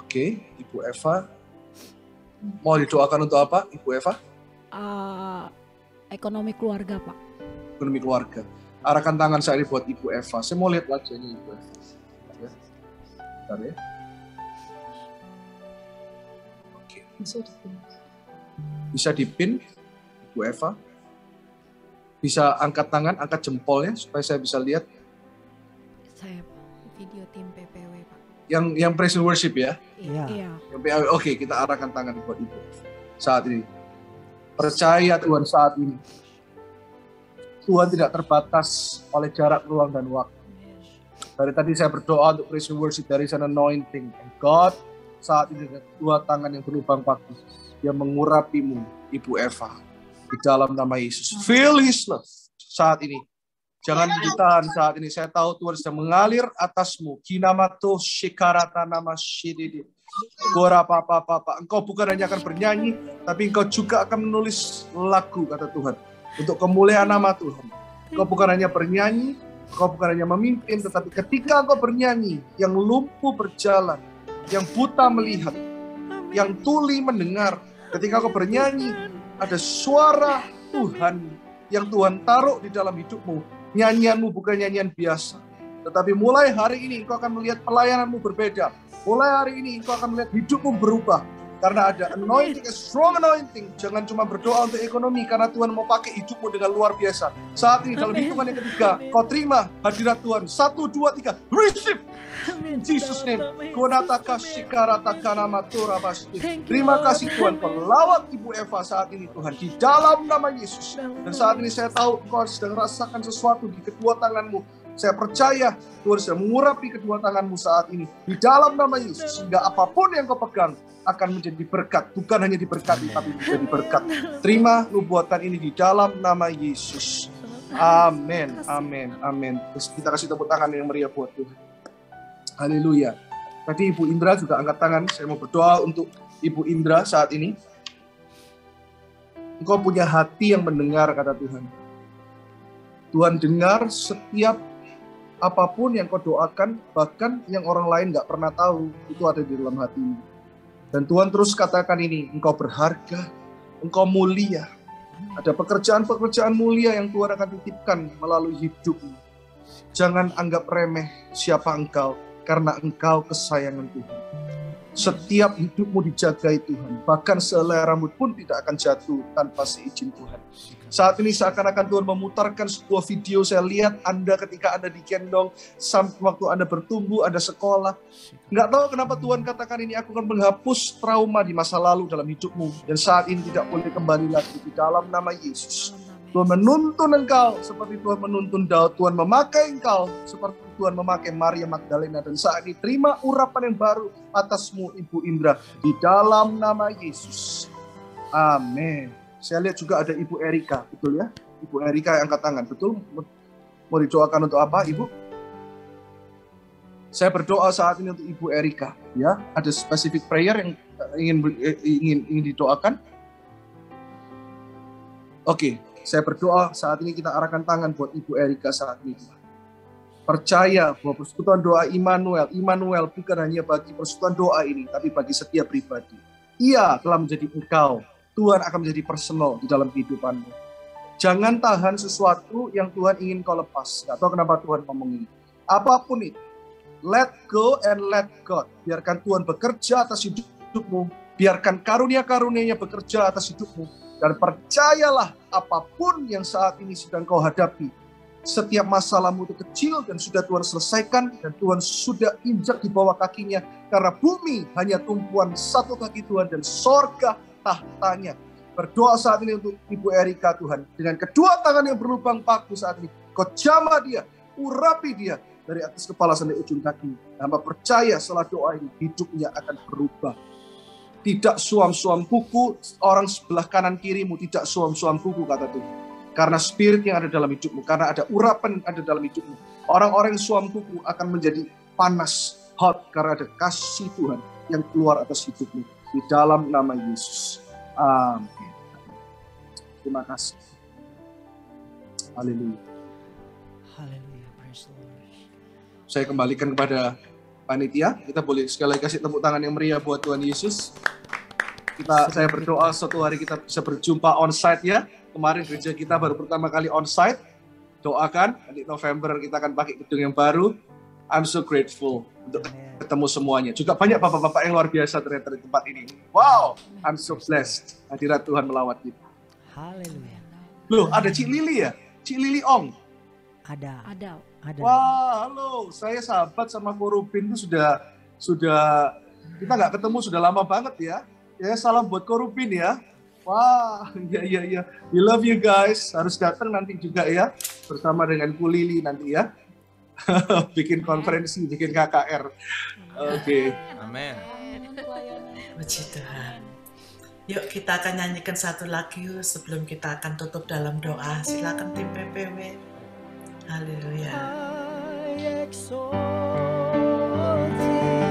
Oke, Ibu Eva. Mau didoakan untuk apa, Ibu Eva? Ekonomi keluarga, Pak. Ekonomi keluarga. Arahkan tangan saya buat Ibu Eva. Saya mau lihat wajahnya Ibu Eva. Ya. Bentar ya. Oke. Bisa dipin, Ibu Eva. Bisa angkat tangan, angkat jempolnya supaya saya bisa lihat. Saya video tim PPW, Pak. Yang praise and worship ya? Iya. Oke, kita arahkan tangan buat Ibu saat ini. Percaya Tuhan saat ini. Tuhan tidak terbatas oleh jarak, ruang, dan waktu. Dari tadi saya berdoa untuk praise and worship, there is an anointing. And God saat ini dengan dua tangan yang berlubang paku, Dia mengurapimu, Ibu Eva. Di dalam nama Yesus. Feel His love saat ini. Jangan ditahan saat ini. Saya tahu Tuhan sedang mengalir atasmu. Kinamato shikarata nama shididi. Gora papa. Engkau bukan hanya akan bernyanyi, tapi engkau juga akan menulis lagu, kata Tuhan. Untuk kemuliaan nama Tuhan. Engkau bukan hanya bernyanyi, engkau bukan hanya memimpin, tetapi ketika engkau bernyanyi, yang lumpuh berjalan, yang buta melihat, yang tuli mendengar. Ketika engkau bernyanyi, ada suara Tuhan yang Tuhan taruh di dalam hidupmu. Nyanyianmu bukan nyanyian biasa. Tetapi mulai hari ini engkau akan melihat pelayananmu berbeda. Mulai hari ini engkau akan melihat hidupmu berubah. Karena ada anointing, a strong anointing. Jangan cuma berdoa untuk ekonomi, karena Tuhan mau pakai hidupmu dengan luar biasa. Saat ini dalam hitungan yang ketiga, kau terima hadirat Tuhan. 1, 2, 3, receive! In Jesus name. Terima kasih Tuhan, pelawat Ibu Eva saat ini Tuhan, di dalam nama Yesus. Dan saat ini saya tahu kau sedang rasakan sesuatu di kedua tanganmu. Saya percaya Tuhan sudah mengurapi kedua tanganmu saat ini. Di dalam nama Yesus, sehingga apapun yang kau pegang akan menjadi berkat. Bukan hanya diberkati, tapi menjadi berkat. Terima nubuatan ini di dalam nama Yesus. Amin, amin, amin. Kita kasih tepuk tangan yang meriah buat Tuhan. Haleluya. Tadi Ibu Indra juga angkat tangan. Saya mau berdoa untuk Ibu Indra saat ini. Engkau punya hati yang mendengar, kata Tuhan. Tuhan dengar setiap apapun yang kau doakan, bahkan yang orang lain gak pernah tahu, itu ada di dalam hatimu. Dan Tuhan terus katakan ini, engkau berharga, engkau mulia. Ada pekerjaan-pekerjaan mulia yang Tuhan akan titipkan melalui hidupmu. Jangan anggap remeh siapa engkau, karena engkau kesayangan Tuhan. Setiap hidupmu dijagai Tuhan, bahkan sehelai rambut pun tidak akan jatuh tanpa seizin Tuhan. Saat ini seakan-akan Tuhan memutarkan sebuah video, saya lihat Anda ketika Anda digendong, sampai waktu Anda bertumbuh, Anda sekolah. Nggak tahu kenapa Tuhan katakan ini, aku akan menghapus trauma di masa lalu dalam hidupmu. Dan saat ini tidak boleh kembali lagi di dalam nama Yesus. Tuhan menuntun engkau seperti Tuhan menuntun Daud. Tuhan memakai engkau seperti Tuhan memakai Maria Magdalena. Dan saat ini terima urapan yang baru atasmu Ibu Indra. Di dalam nama Yesus. Amin. Saya lihat juga ada Ibu Erika, betul ya? Ibu Erika yang angkat tangan, betul? Mau didoakan untuk apa, Ibu? Saya berdoa saat ini untuk Ibu Erika, ya. Ada specific prayer yang ingin didoakan? Oke, saya berdoa saat ini kita arahkan tangan buat Ibu Erika saat ini. Percaya bahwa persekutuan doa Immanuel bukan hanya bagi persekutuan doa ini, tapi bagi setiap pribadi. Ia telah menjadi engkau. Tuhan akan menjadi personal di dalam kehidupanmu. Jangan tahan sesuatu yang Tuhan ingin kau lepas. Gak tahu kenapa Tuhan ngomong ini. Apapun itu, let go and let God. Biarkan Tuhan bekerja atas hidupmu. Biarkan karunia-karunia-Nya bekerja atas hidupmu. Dan percayalah apapun yang saat ini sedang kau hadapi. Setiap masalahmu itu kecil dan sudah Tuhan selesaikan. Dan Tuhan sudah injak di bawah kakinya. Karena bumi hanya tumpuan satu kaki Tuhan dan sorga tahtanya. Berdoa saat ini untuk Ibu Erika Tuhan. Dengan kedua tangan yang berlubang paku saat ini. Kau jamah dia, urapi dia dari atas kepala sampai ujung kaki. Hamba percaya setelah doa ini hidupnya akan berubah. Tidak suam-suam kuku, orang sebelah kanan kirimu tidak suam-suam kuku, kata Tuhan. Karena spirit yang ada dalam hidupmu, karena ada urapan yang ada dalam hidupmu. Orang-orang yang suam kuku akan menjadi panas, hot, karena ada kasih Tuhan yang keluar atas hidupmu. Di dalam nama Yesus. Amin. Terima kasih. Haleluya. Haleluya. Praise the Lord. Saya kembalikan kepada panitia. Kita boleh sekali lagi kasih tepuk tangan yang meriah buat Tuhan Yesus. Saya berdoa suatu hari kita bisa berjumpa on-site ya. Kemarin gereja kita baru pertama kali on-site. Doakan, nanti November kita akan pakai gedung yang baru. I'm so grateful untuk ketemu semuanya. Juga banyak bapak-bapak yang luar biasa ternyata di tempat ini. Wow, I'm so blessed. Hadirat Tuhan melawat kita. Haleluya. Loh, ada Cik Lili ya? Cik Lili Ong? Ada. Wah, halo. Saya sahabat sama Korubin itu sudah kita nggak ketemu sudah lama banget ya. Ya, salam buat Korubin ya. Wah, iya. We love you guys. Harus datang nanti juga ya. Bersama dengan Bu Lili nanti ya. Bikin konferensi, bikin KKR. Oke. Amin. Puji Tuhan. Yuk kita akan nyanyikan satu lagi yuk sebelum kita akan tutup dalam doa. Silakan tim PPW. Haleluya. I exalt thee.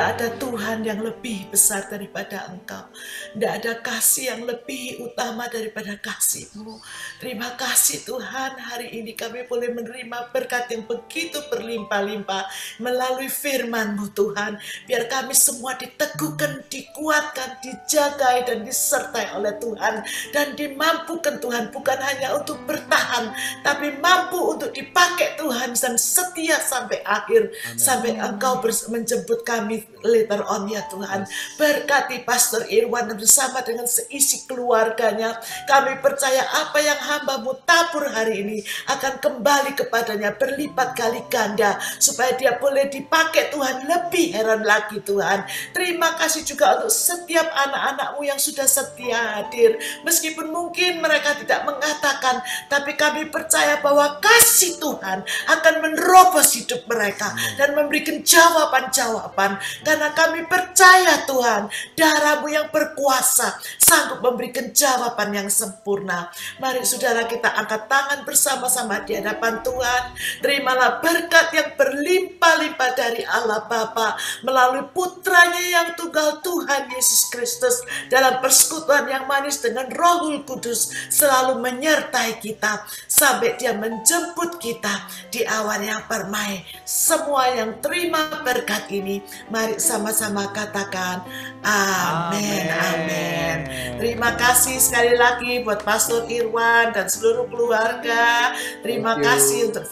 ada Tuhan yang lebih besar daripada Engkau. Tidak ada kasih yang lebih utama daripada kasih-Mu. Terima kasih Tuhan, hari ini kami boleh menerima berkat yang begitu berlimpah-limpah melalui firman-Mu Tuhan. Biar kami semua diteguhkan, dikuatkan, dijagai dan disertai oleh Tuhan. Dan dimampukan Tuhan, bukan hanya untuk bertahan, tapi mampu untuk dipakai Tuhan dan setia sampai akhir. Sampai Engkau menjemput kami later on ya Tuhan. Berkati Pastor Irwan bersama dengan seisi keluarganya. Kami percaya apa yang hamba-Mu tabur hari ini akan kembali kepadanya berlipat kali ganda, supaya dia boleh dipakai Tuhan lebih heran lagi Tuhan. Terima kasih juga untuk setiap anak-anak-Mu yang sudah setia hadir. Meskipun mungkin mereka tidak mengatakan, tapi kami percaya bahwa kasih Tuhan akan menerobos hidup mereka dan memberikan jawaban-jawaban. Karena kami percaya Tuhan, darah-Mu yang berkuasa sanggup memberikan jawaban yang sempurna. Mari saudara kita angkat tangan bersama-sama di hadapan Tuhan. Terimalah berkat yang berlimpah-limpah dari Allah Bapa melalui putranya yang tunggal Tuhan Yesus Kristus, dalam persekutuan yang manis dengan Rohul Kudus selalu menyertai kita sampai dia menjemput kita di awan yang permai. Semua yang terima berkat ini, mari sama-sama katakan amin, amin. Terima kasih sekali lagi buat Pastor Irwan dan seluruh keluarga. Terima kasih untuk